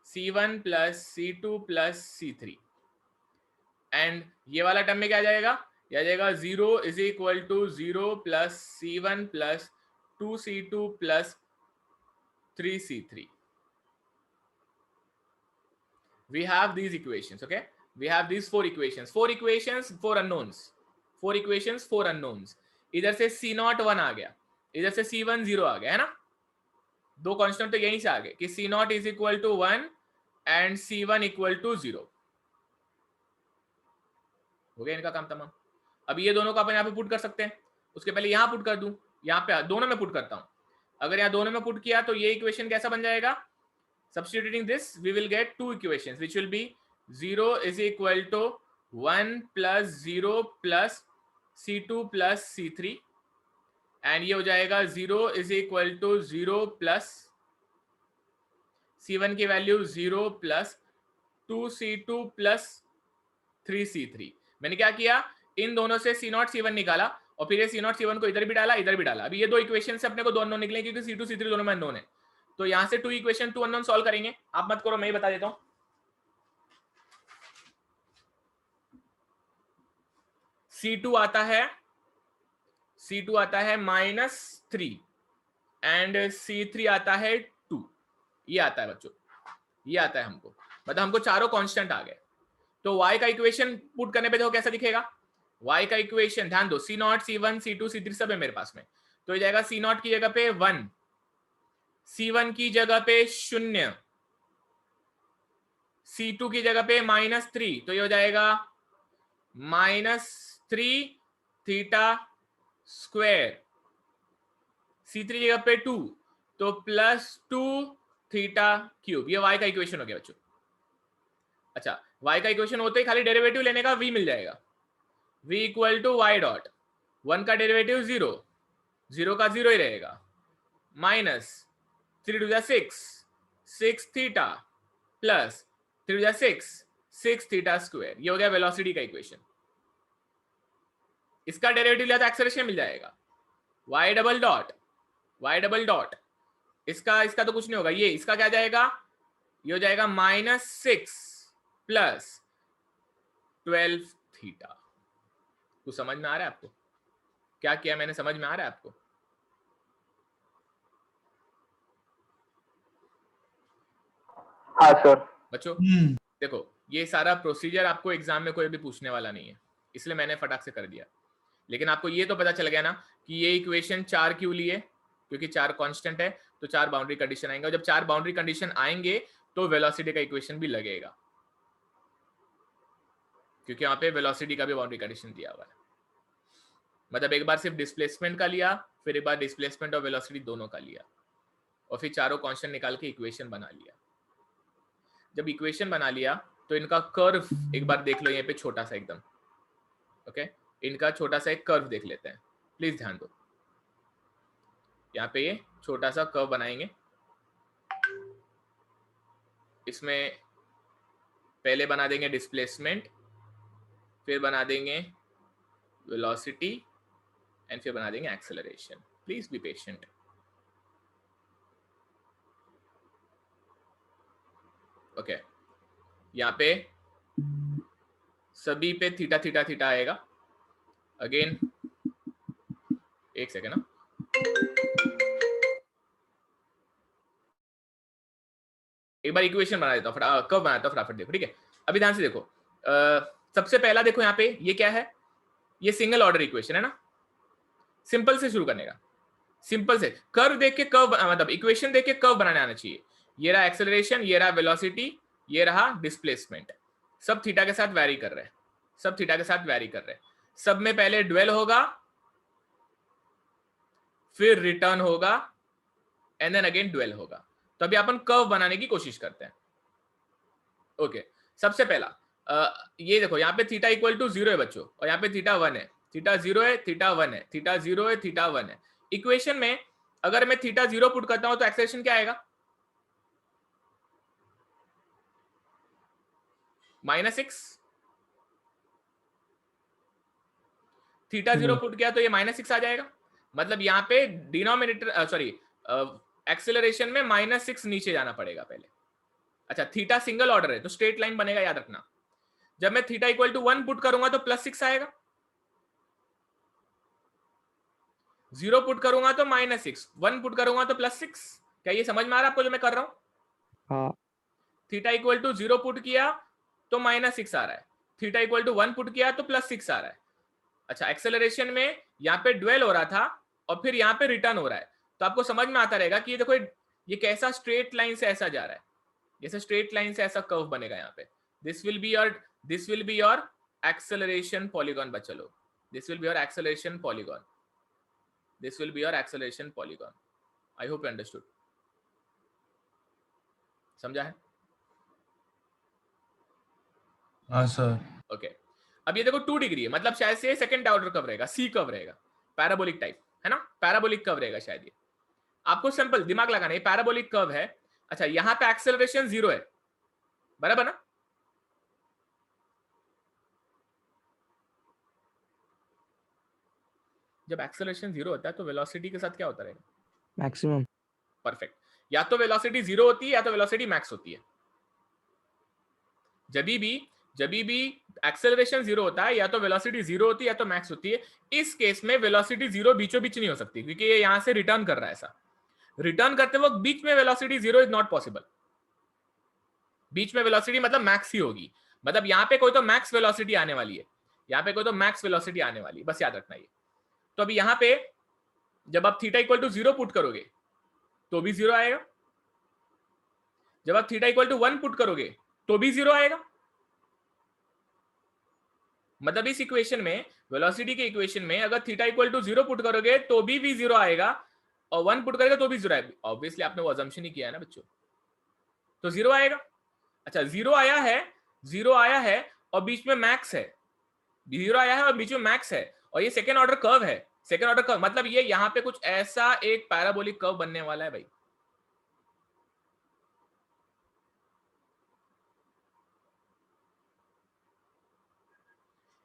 C1 plus C2 plus C3। And ये वाला टर्म में क्या आ जाएगा, यह आ जाएगा 0 is equal to 0 plus C1 plus 2C2 plus 3C3। we have these equations, okay, we have these four equations, four unknowns, four equations, four unknowns। इधर से C0 1 आ गया, इधर से C1 0 आ गया, है ना, दो कांस्टेंट तो यहीं से आ गए कि C0 is equal to 1 and C1 equal to 0। हो गया इनका काम तमाम। अब ये दोनों को अपन यहाँ पे पुट कर सकते हैं, उसके पहले यहाँ पुट कर दूं, यहाँ पे दोनों में पुट करता हूं। अगर यहाँ दोनों में पुट किया तो ये इक्वेशन कैसा बन जाएगा, substituting this we will get two equations which will be 0 is equal to 1 plus 0 plus C2 plus C3 and ये हो जाएगा 0 is equal to 0 plus C1 की value 0 plus 2C2 plus 3C3। मैंने क्या किया, इन दोनों से C0 C1 निकाला और फिर ये C0 C1 को इधर भी डाला इधर भी डाला। अभी ये दो इक्वेशन से अपने को दो अननोन निकले क्योंकि C2 C3 दोनों में अननोन है, तो यहां से 2 इक्वेशन 2 अननोन सॉल्व करेंगे। आप मत करो, मैं ही बता देता हूं। C2 आता है, C2 आता है -3 एंड C3 आता है 2, ये आता है बच्चों, ये आता है हमको, मतलब हमको चारों कांस्टेंट आ गए। तो y का इक्वेशन पुट करने पे देखो कैसा दिखेगा, y का इक्वेशन ध्यान दो, C0 C1 C2 C3 सब है मेरे पास में, तो ये जाएगा C0 की जगह पे 1, C1 की जगह पे 0, C2 की जगह पे -3, तो ये हो जाएगा -3 थीटा स्क्वायर, C3 की जगह पे 2 तो +2 थीटा क्यूब। ये y का इक्वेशन हो गया बच्चों। अच्छा, y का इक्वेशन होते ही खाली डेरिवेटिव लेने का v मिल जाएगा, v equal to y dot 1 का डेरिवेटिव 0, 0 का 0 ही रहेगा, -3 two 6, 6 theta plus 3 two 6, 6 theta square. ये हो गया वेलोसिटी का इक्वेशन। इसका डेरिवेटिव लिया तो एक्सेलरेशन मिल जाएगा, y डबल डॉट इसका तो कुछ नहीं होगा, ये इसका क्या जाएगा, ये हो जाएगा -6 प्लस 12 थीटा। कुछ समझ में आ रहा है आपको, क्या किया मैंने, समझ में आ रहा है आपको? हाँ सर। बच्चों देखो, ये सारा प्रोसीजर आपको एग्जाम में कोई भी पूछने वाला नहीं है, इसलिए मैंने फटाक से कर दिया। लेकिन आपको ये तो पता चल गया ना कि ये इक्वेशन 4 क्यों लिए, क्योंकि 4 कांस्टेंट है तो 4 बाउंड्री कंडीशन आएंगे, और जब 4 बाउंड्री कंडीशन आएंगे तो वेलोसिटी का इक्वेशन भी लगेगा, क्योंकि यहाँ पे वेलोसिटी का भी बाउंड्री कंडीशन दिया हुआ है। मतलब एक बार सिर्फ डिस्प्लेसमेंट का लिया, फिर एक बार डिस्प्लेसमेंट और वेलोसिटी दोनों का लिया, और फिर चारों कांस्टेंट निकाल के इक्वेशन बना लिया। जब इक्वेशन बना लिया तो इनका कर्व एक बार देख लो, यहाँ पे छोटा सा एकदम, ओके, इनका छोटा सा एक कर्व देख लेते हैं, प्लीज ध्यान दो। यहाँ पे ये छोटा सा कर्व बनाएंगे, इसमें पहले बना देंगे डिस्प्लेसमेंट, फिर बना देंगे वेलोसिटी एंड फिर बना देंगे acceleration. Please be patient. Okay, यहाँ पे सभी पे थीटा थीटा थीटा आएगा। अगेन एक सेकेंड ना, एक बार इक्वेशन बना देता हूँ, कर्व बनाता हूँ फटाफट, देखो ठीक है। अभी ध्यान से देखो, सबसे पहला देखो यहाँ पे ये क्या है, ये सिंगल ऑर्डर इक्वेशन है ना। सिंपल से शुरू करने का, सिंपल से कर्व देख के कर्व, मतलब इक्वेशन देख के कर्व बनाने आना चाहिए। ये रहा एक्सेलरेशन, ये रहा वेलोसिटी, ये रहा डिस्प्लेसमेंट, सब थीटा के साथ वैरी कर रहे हैं, सब थीटा के साथ वैरी कर रहे हैं। सब में पहले ड्वेल होगा, फिर रिटर्न होगा, एंड देन अगेन ड्वेल होगा। तो अभी अपन कर्व बनाने की कोशिश करते हैं। ओके, सबसे पहला ये देखो, यहाँ पे थीटा इक्वल टू 0 है बच्चों, और यहाँ पे थीटा 1 है, थीटा 0 है, थीटा 1 है, थीटा 0 है, थीटा 1 है। इक्वेशन में अगर मैं थीटा 0 पुट करता हूं तो एक्सेलरेशन क्या आएगा, -6। थीटा 0 पुट किया तो ये -6 आ जाएगा, मतलब यहाँ पे डिनोमिनेटर सॉरी एक्सेलरेशन में -6 नीचे जाना पड़ेगा पहले। अच्छा, थीटा सिंगल ऑर्डर है तो स्ट्रेट लाइन बनेगा, याद रखना। जब मैं थीटा इक्वल टू 1 पुट करूंगा तो +6 आएगा, 0 पुट करूंगा तो -6, 1 पुट करूंगा तो +6। क्या ये समझ में आ रहा है आपको जो मैं कर रहा हूं? हाँ। थीटा इक्वल टू 0 पुट किया तो -6 आ रहा है, थीटा इक्वल टू 1 पुट किया तो +6 आ रहा है। अच्छा, एक्सेलरेशन में यहाँ पे ड्वेल हो रहा था और फिर यहाँ पे रिटर्न हो रहा है, तो आपको समझ में आता रहेगा कि ये देखो ये कैसा स्ट्रेट लाइन से ऐसा जा रहा है, जैसे स्ट्रेट लाइन से ऐसा कर्व बनेगा यहाँ पे। This will be your acceleration polygon बच्चा लोग, this will be your acceleration polygon, this will be your acceleration polygon. I hope you understood, समझा है? हाँ सर। ओके, अब ये देखो 2 डिग्री है, मतलब शायद से सेकंड ऑर्डर कर्व रहेगा, सी कर्व रहेगा, पैराबोलिक टाइप है ना, पैराबोलिक कर्व रहेगा शायद ये। आपको सिंपल दिमाग लगाना है, पैराबोलिक कर्व है। अच्छा, यहां पे एक्सेलरेशन 0 है, बराबर ना? जब एक्सेलरेशन 0 होता है तो वेलोसिटी के साथ क्या होता रहेगा? मैक्सिमम। परफेक्ट, या तो वेलोसिटी 0 होती है या तो वेलोसिटी मैक्स होती है। जब भी एक्सेलरेशन 0 होता है या तो वेलोसिटी 0 होती है या तो मैक्स होती है। इस केस में वेलोसिटी 0 बीचों बीच नहीं हो सकती, क्योंकि ये यहां से रिटर्न कर रहा है, ऐसा रिटर्न करते वक्त बीच में वेलोसिटी 0 इज नॉट पॉसिबल। बीच में वेलोसिटी मतलब मैक्स ही होगी, मतलब यहां पे कोई तो मैक्स वेलोसिटी आने वाली है, यहां पे कोई तो मैक्स वेलोसिटी आने वाली है, बस याद रखना ये। तो अभी यहां पे जब आप थीटा इक्वल टू 0 पुट करोगे तो भी 0 आएगा, जब आप थीटा इक्वल टू 1 पुट करोगे तो भी 0 आएगा। मतलब इस इक्वेशन में, वेलोसिटी के इक्वेशन में, अगर थीटा इक्वल टू 0 पुट करोगे तो भी v0 आएगा, और 1 पुट करेगा तो भी 0 आएगा। ऑब्वियसली आपने वो अजम्पशन ही किया है ना बच्चों, तो 0 आएगा। अच्छा, 0 आया है, 0 आया है और बीच में मैक्स है, 0 आया है और बीच में मैक्स है, और ये सेकेंड ऑर्डर कर्व है। सेकेंड ऑर्डर कर्व मतलब ये यहां पे कुछ ऐसा एक पैराबोलिक कर्व बनने वाला है भाई।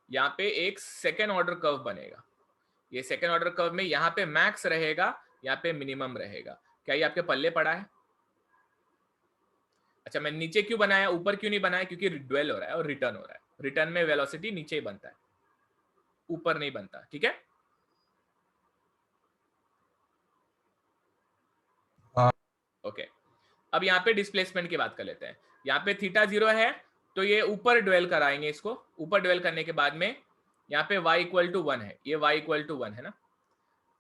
यहाँ पे एक सेकेंड ऑर्डर कर्व बनेगा, ये सेकेंड ऑर्डर कर्व में यहाँ पे मैक्स रहेगा, यहाँ पे मिनिमम रहेगा। क्या ये आपके पल्ले पड़ा है? अच्छा, मैं नीचे क्यों बनाया, ऊपर क्यों नहीं बनाया? क्योंकि ड्वेल हो रहा है और रिटर्न हो रहा है, रिटर्न में वेलोसिटी नीचे ही बनता है, ऊपर नहीं बनता, ठीक है? हाँ। ओके, अब यहाँ पे डिस्प्लेसमेंट की बात कर लेते हैं। यहाँ पे थीटा 0 है तो ये ऊपर ड्वेल कराएंगे, इसको ऊपर ड्वेल करने के बाद में यहाँ पे y इक्वल टू 1 है, ये y इक्वल टू 1 है ना,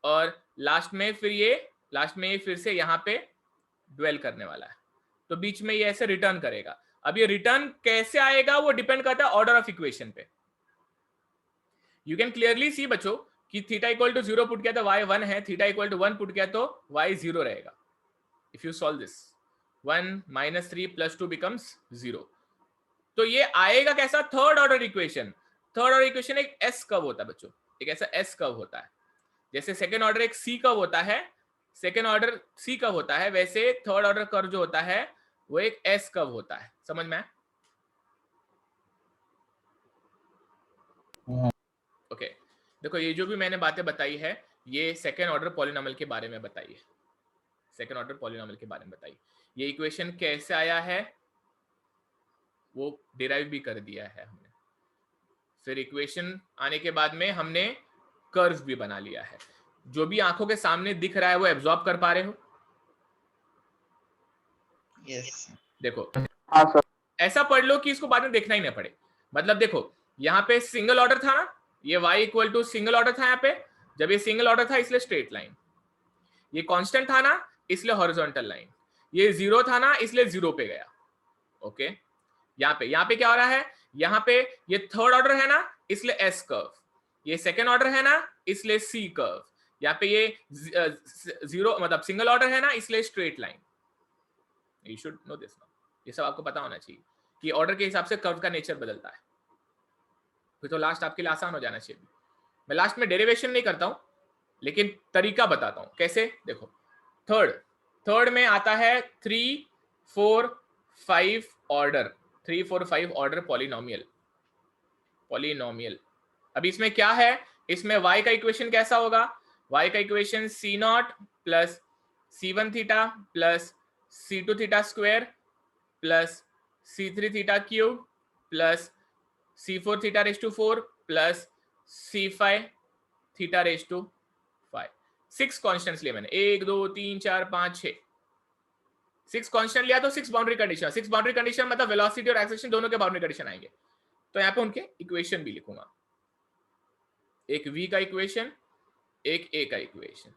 और लास्ट में ये फिर से यहाँ पे ड्वेल करने वाला है, तो बीच में ये ऐसे रिटर्न करेगा। अब ये रिटर्न कैसे आएगा वो डिपेंड करता है ऑर्डर ऑफ इक्वेशन पे। यू कैन क्लियरली सी बच्चों कि थीटा इक्वल टू 0 पुट किया तो y 1 है, थीटा इक्वल टू 1 पुट किया तो y 0 रहेगा। If you solve this 1 - 3 + 2 becomes 0। तो ये आएगा कैसा? Third order equation. Third order equation एक एस कर्व होता है बच्चों, एक ऐसा एस कर्व होता है, जैसे सेकेंड ऑर्डर एक सी कर्व होता है, सेकेंड ऑर्डर सी कर्व होता है, वैसे थर्ड ऑर्डर कर्व जो होता है वो एक एस कर्व होता है। समझ में? ओके, देखो ये जो भी मैंने बातें बताई है ये सेकेंड ऑर्डर पॉलिनॉमियल के बारे में बताई है, सेकेंड ऑर्डर पॉलिनॉमियल के बारे में बताई। ये इक्वेशन कैसे आया है वो डिराइव भी कर दिया है हमने, फिर इक्वेशन आने के बाद में हमने कर्व भी बना लिया है। जो भी आंखों के सामने दिख रहा है वो एब्जॉर्ब कर पा रहे हो? यस। देखो हाँ सर। ऐसा पढ़ लो कि इसको बाद में देखना ही ना पड़े। मतलब देखो यहाँ पे सिंगल ऑर्डर था ना, ये y equal to single order था यहाँ पे, जब ये सिंगल ऑर्डर था इसलिए स्ट्रेट लाइन, ये कांस्टेंट था ना इसलिए हॉरिजॉन्टल लाइन, ये जीरो था ना इसलिए जीरो पे गया। ओके, यहाँ पे क्या हो रहा है, यहाँ पे ये थर्ड ऑर्डर है ना इसलिए एस कर्व, ये सेकेंड ऑर्डर है ना इसलिए सी कर्व, यहाँ पे ये जीरो मतलब सिंगल ऑर्डर है ना इसलिए straight line. You should no this now, ये सब आपको पता होना चाहिए कि ऑर्डर के हिसाब से कर्व का नेचर बदलता है, फिर तो लास्ट आपके लिए आसान हो जाना चाहिए। मैं लास्ट में डेरिवेशन नहीं करता हूं लेकिन तरीका बताता हूं कैसे। देखो थर्ड में आता है 3, 4, 5 ऑर्डर, 3, 4, 5 ऑर्डर पॉलिनोमियल। अभी इसमें क्या है, इसमें y का इक्वेशन कैसा होगा, y का equation c0 plus c1 theta plus c2 theta square plus c3 theta cube plus c4 theta raise to 4 plus c5 theta raise to 5। 6 constants लिए मैंने, 1 2 3 4 5 6, 6 कॉन्स्टेंट लिया तो 6 बाउंड्री कंडीशन। 6 बाउंड्री कंडीशन मतलब वेलोसिटी और एक्सेलरेशन दोनों के बाउंड्री कंडीशन आएंगे, तो यहाँ पे उनके इक्वेशन भी लिखूंगा, एक v का इक्वेशन एक a का इक्वेशन।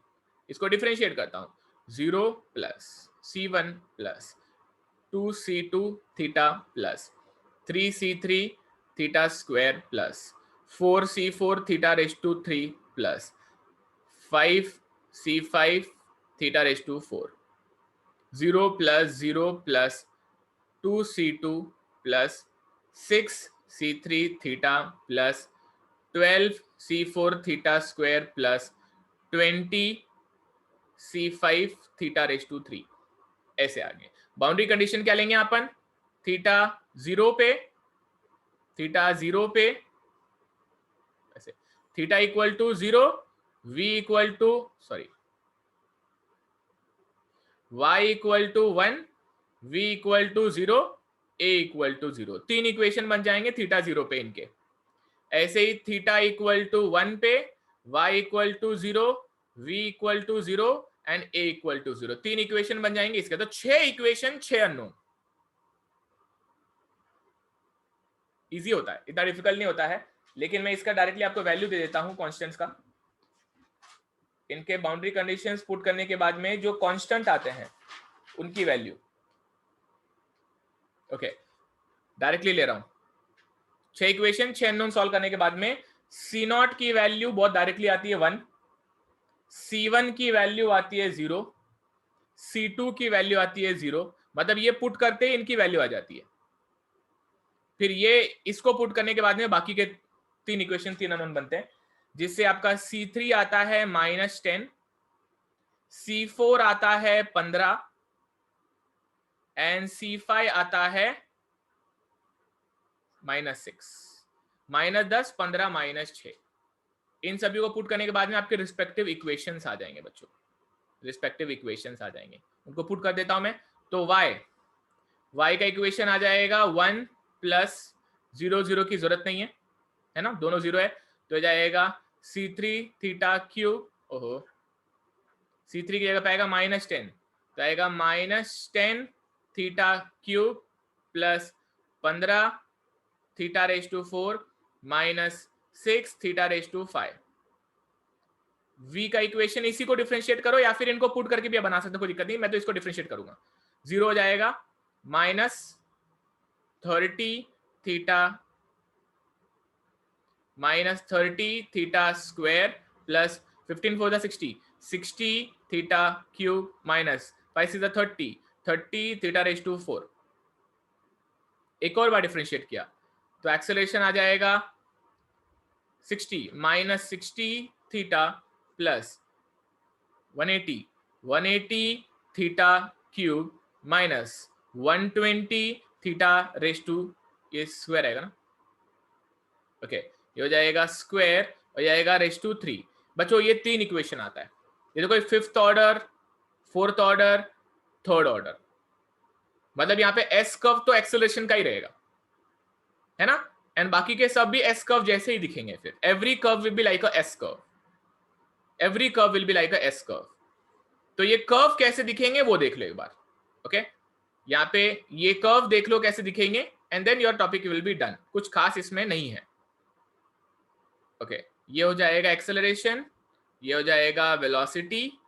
इसको डिफरेंशिएट करता हूं, 0 plus c1 plus 2c2 theta plus 3c3 theta square plus 4c4 theta raise to 3 plus 5c5 theta raise to 4, 0 plus 2c2 plus 6c3 theta plus 12c4 theta square plus 20c5 theta raise to 3। ऐसे आगे बाउंड्री कंडीशन क्या लेंगे अपन, थीटा जीरो पे ऐसे, theta equal to 0, v equal to y equal to 1, v equal to 0, a equal to 0। 3 equation बन जाएंगे थीटा 0 पे इनके। ऐसे ही थीटा इक्वल टू 1 पे y equal to 0, v equal to 0 and a equal to 0। 3 equation बन जाएंगे इसके, तो 6 इक्वेशन 6 अननोन। इजी होता है, इतना डिफिकल्ट नहीं होता है, लेकिन मैं इसका डायरेक्टली आपको वैल्यू दे देता हूं कांस्टेंट्स का। इनके बाउंड्री कंडीशंस पुट करने के बाद में जो कांस्टेंट आते हैं उनकी वैल्यू, ओके डायरेक्टली ले रहा हूं। 6 इक्वेशन 6 अननोन सॉल्व करने के बाद में c0 की वैल्यू बहुत डायरेक्टली आती है 1, c1 की वैल्यू आती है 0, c2 की वैल्यू आती है 0, मतलब ये पुट करते ही इनकी वैल्यू आ जाती है। फिर ये इसको पुट करने के बाद में बाकी के 3 इक्वेशन 3 अननोन बनते हैं, जिससे आपका c3 आता है -10, c4 आता है 15 एंड c5 आता है -6, -10, 15, -6। इन सभी को पुट करने के बाद में आपके रिस्पेक्टिव इक्वेशंस आ जाएंगे बच्चों, रिस्पेक्टिव इक्वेशंस आ जाएंगे। उनको पुट कर देता हूं मैं, तो y का इक्वेशन आ जाएगा 1 प्लस 0 0 की जरूरत नहीं है ना, दोनों 0 है, तो जाएगा c3 थीटा क्यूब, ओहो c3 की जगह पाएगा -10, तो आएगा -10 theta cube plus 15 theta raise to 4 -6 theta raise to 5। v का इक्वेशन इसी को डिफरेंशिएट करो या फिर इनको पुट करके भी बना सकते हो, कोई दिक्कत नहीं, मैं तो इसको डिफरेंशिएट करूंगा। 0 हो जाएगा -30 theta square plus 15 4 60 theta cube minus 5 6 30 theta raise to 4। एक और बार डिफरेंशिएट किया तो एक्सेलरेशन आ जाएगा 60 -60 theta plus 180 theta cube minus 120 theta raise to, ये स्क्वायर आएगा ना, ओके ये हो जाएगा स्क्वायर, हो जाएगा रेज टू 3। बच्चों ये 3 इक्वेशन आता है, ये तो कोई 5th order, 4th order, 3rd order, मतलब यहाँ पे एस कर्व तो एक्सेलरेशन का ही रहेगा, है ना, एंड बाकी के सब भी एस कर्व जैसे ही दिखेंगे। फिर every curve will be like a S curve, every curve will be like a S curve. तो ये कर्व कैसे दिखेंगे वो देख लो एक बार, ओके यहाँ पे ये कर्व देख लो कैसे दिखेंगे, and then your topic will be done. कुछ खास इसमें नहीं है। ओके, ये हो जाएगा एक्सेलरेशन, ये हो जाएगा वेलोसिटी,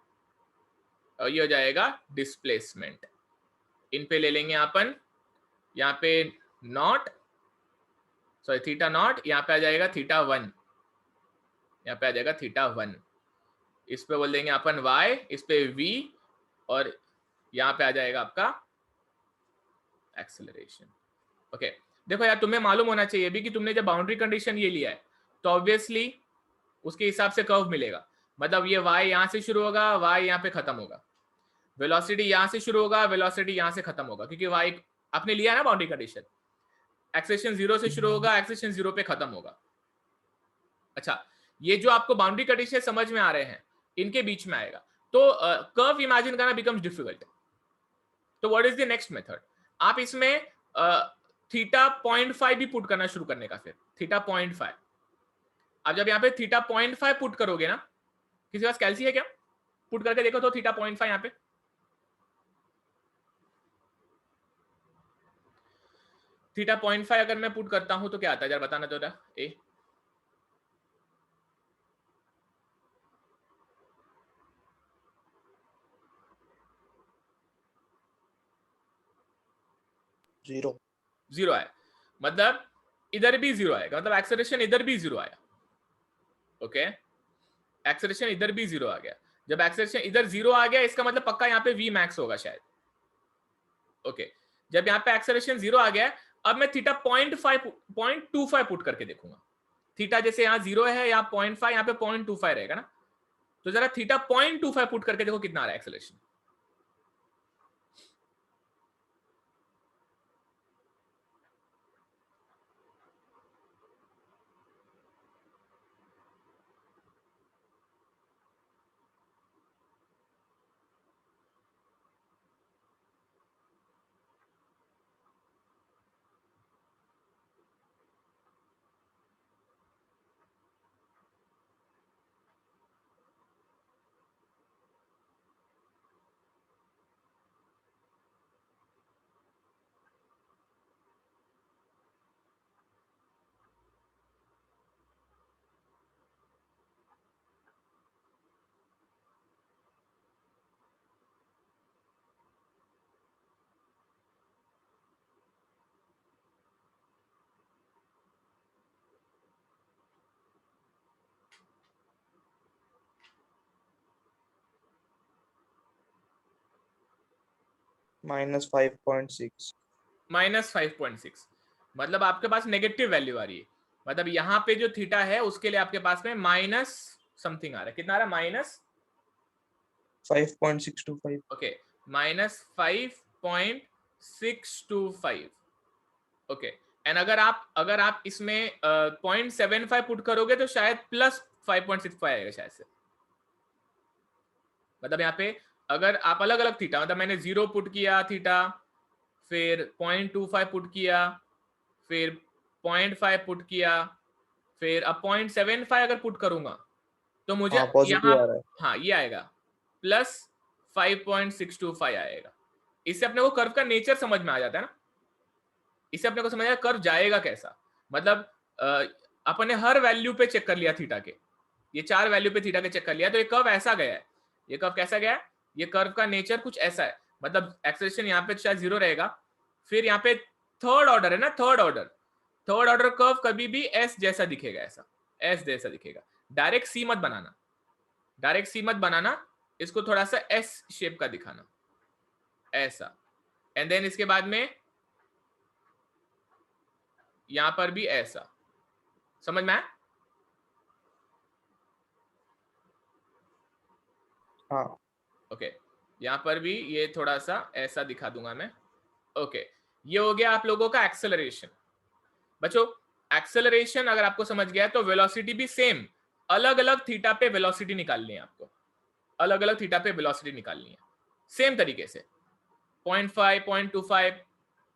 और ये हो जाएगा डिस्प्लेसमेंट। इन पे ले लेंगे अपन, यहाँ पे नॉट, सॉरी थीटा नॉट, यहाँ पे आ जाएगा थीटा 1, यहाँ पे आ जाएगा थीटा 1। इस पे बोल देंगे अपन y, इस पे v, और यहाँ पे आ जाएगा आपका एक्सेलरेशन। ओके, देखो यार तुम्हें मालूम होना चाहिए भी कि तुमने जब बाउंड्री कंडीशन ये लिया है तो ऑब्वियसली उसके हिसाब से कर्व मिलेगा। मतलब ये y यहाँ से शुरू होगा, y यहाँ पे खत्म होगा, वेलोसिटी यहाँ से शुरू होगा, वेलोसिटी यहाँ से खत्म होगा, क्योंकि y आपने लिया ना बाउंड्री कंडीशन। एक्सेलरेशन 0 से शुरू होगा, एक्सेलरेशन 0 पे खत्म होगा। अच्छा, ये जो आपको बाउंड्री कंडीशन समझ में आ रहे हैं, इनके बीच में आएगा तो कर्व इमेजिन करना बिकम्स डिफिकल्ट। तो what is the next method? आप इसमें थीटा 0.5 भी पुट करना शुरू करने का। फिर थीटा 0.5, आप जब यहाँ पे थीटा 0.5 पुट करोगे ना, किसी के पास कैलसी है क्या? पुट करके देखो तो थीटा 0.5 यहाँ पे, थीटा 0.5 अगर मैं पुट करता हूं तो क्या आता है जरा बताना तो ए। जीरो आया, मतलब इधर भी 0 आएगा, मतलब एक्सेलरेशन इधर भी 0 आया। ओके, एक्सेलरेशन इधर भी 0 आ गया। जब एक्सेलरेशन इधर 0 आ गया, इसका मतलब पक्का यहाँ पे v मैक्स होगा शायद। ओके, जब यहाँ पे एक्सेलरेशन 0 आ गया, अब मैं थीटा 0.25 पुट करके देखूंगा। थीटा जैसे यहाँ 0 है, यहाँ 0.5, यहाँ पे 0.25 रहेगा ना, तो जरा थीटा 0.25 पुट करके देखो कितना आ रहा है एक्सेलरेशन। -5.6। -5.6 मतलब आपके पास नेगेटिव वैल्यू आ रही है। मतलब यहाँ पे जो थीटा है उसके लिए आपके पास में माइनस समथिंग आ रहा है। कितना आ रहा है? -5.625। ओके, -5.625। ओके, एंड अगर आप इसमें 0.75 पुट करोगे तो शायद +5.65 आएगा शायद से। मतलब यहाँ पे अगर आप अलग अलग थीटा, मतलब मैंने 0 पुट किया थीटा, फिर 0.25 पुट किया, फिर 0.5 पुट किया, फिर अब 0.75 अगर पुट करूंगा तो मुझे यहाँ, हाँ ये आएगा +5.625 आएगा। इससे अपने को कर्व का नेचर समझ में आ जाता है ना, इससे अपने को समझ आया कर्व जाएगा कैसा। मतलब अपन ने हर वैल्यू पे चेक कर लिया थीटा के, ये 4 वैल्यू पे थीटा के चेक कर लिया, तो ये कर्व ऐसा गया है। ये कर्व कैसा गया है? ये कर्व का नेचर कुछ ऐसा है। मतलब एक्सेलरेशन यहाँ पे शायद 0 रहेगा, फिर यहाँ पे थर्ड ऑर्डर है ना, थर्ड ऑर्डर कर्व कभी भी एस जैसा दिखेगा, ऐसा एस जैसा दिखेगा। डायरेक्ट सी मत बनाना, डायरेक्ट सी मत बनाना, इसको थोड़ा सा एस शेप का दिखाना, ऐसा। एंड देन इसके बाद में यहां पर भी ऐसा, समझ में आया? हाँ। ओके, यहां पर भी ये थोड़ा सा ऐसा दिखा दूंगा मैं। ओके, ये हो गया आप लोगों का एक्सेलरेशन। बच्चों, एक्सेलरेशन अगर आपको समझ गया तो वेलोसिटी भी सेम, अलग अलग थीटा पे वेलोसिटी निकालनी है आपको, अलग अलग थीटा पे वेलोसिटी निकालनी है सेम तरीके से, 0.5 0.25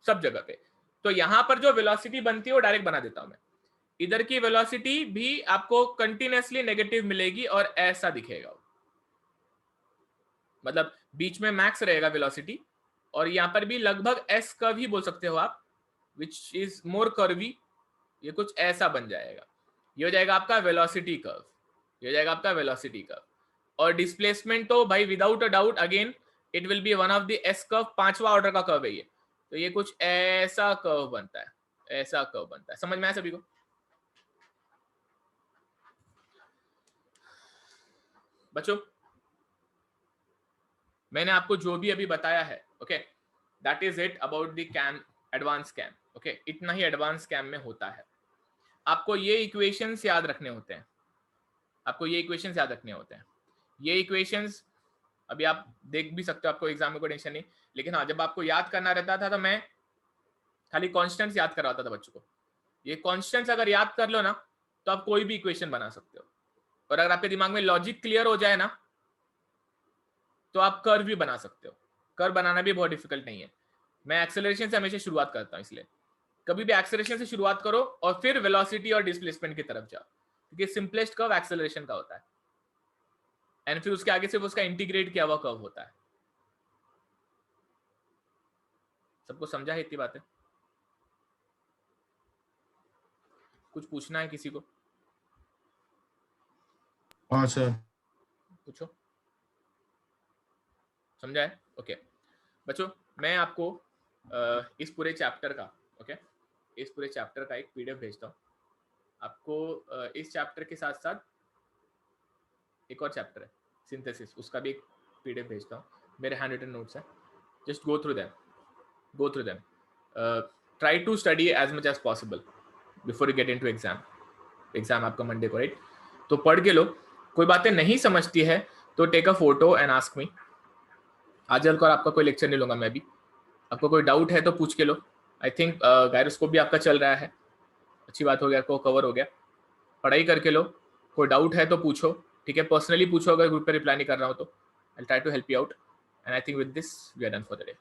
सब जगह पे। तो यहां पर जो वेलोसिटी बनती है वो डायरेक्ट बना देता हूं मैं। इधर की वेलोसिटी भी आपको कंटिन्यूअसली नेगेटिव मिलेगी और ऐसा दिखेगा, मतलब बीच में मैक्स रहेगा वेलोसिटी, और यहाँ पर भी लगभग एस कर्व ही बोल सकते हो आप, विच इज मोर कर्वी। ये कुछ ऐसा बन जाएगा, ये हो जाएगा आपका वेलोसिटी कर्व, ये हो जाएगा आपका वेलोसिटी कर्व। और डिस्प्लेसमेंट तो भाई without a doubt again it will be one of the S curve, 5वां ऑर्डर का कर्व है ये। तो ये कुछ ऐसा कर्व बनता है, ऐसा कर्व बनता है। समझ में आया सभी को? बच्चों मैंने आपको जो भी अभी बताया है, okay, that is it about the cam, advance cam. Okay, इतना ही एडवांस कैम में होता है। आपको ये इक्वेशंस याद रखने होते हैं, आपको ये इक्वेशंस याद रखने होते हैं। ये इक्वेशंस अभी आप देख भी सकते हो, आपको एग्जाम में कोई टेंशन नहीं। लेकिन हाँ, जब आपको याद करना रहता था तो मैं खाली कॉन्स्टेंट्स याद करवाता था बच्चों को। ये कॉन्स्टेंट्स अगर याद कर लो ना तो आप कोई भी इक्वेशन बना सकते हो। और अगर आपके दिमाग में लॉजिक क्लियर हो जाए ना तो आप कर्व भी बना सकते हो। कर्व बनाना भी बहुत डिफिकल्ट नहीं है। मैं एक्सेलरेशन से हमेशा शुरुआत करता हूँ, इसलिए कभी भी एक्सेलरेशन से शुरुआत करो और फिर वेलोसिटी और डिस्प्लेसमेंट की तरफ जाओ, क्योंकि सिंपलेस्ट कर्व एक्सेलरेशन का होता है एंड फिर उसके आगे सिर्फ उसका इंटीग्रेट किया हुआ कर्व होता है। सबको समझा है इतनी बातें? कुछ पूछना है किसी को? हाँ सर। पूछो। समझा है? ओके बच्चों, मैं आपको इस पूरे चैप्टर का, ओके, इस पूरे चैप्टर का एक पीडीएफ भेजता हूँ आपको। इस चैप्टर के साथ साथ एक और चैप्टर है सिंथेसिस, उसका भी एक पीडीएफ भेजता हूँ। मेरे हैंड रिटन नोट्स है, just go through them, try to study as much as possible before you get into exam आपका मंडे को, राइट? तो पढ़ के लो। कोई बातें नहीं समझती है तो take a photo and ask me. आज कल आपका कोई लेक्चर नहीं लूंगा मैं भी। आपको कोई डाउट है तो पूछ के लो। आई थिंक गायरोस्कोप भी आपका चल रहा है, अच्छी बात हो गया, आपको कवर हो गया। पढ़ाई करके लो, कोई डाउट है तो पूछो, ठीक है? पर्सनली पूछो, अगर ग्रुप पे रिप्लाई नहीं कर रहा हो तो। I try to help you out and I think with this we are done for the day.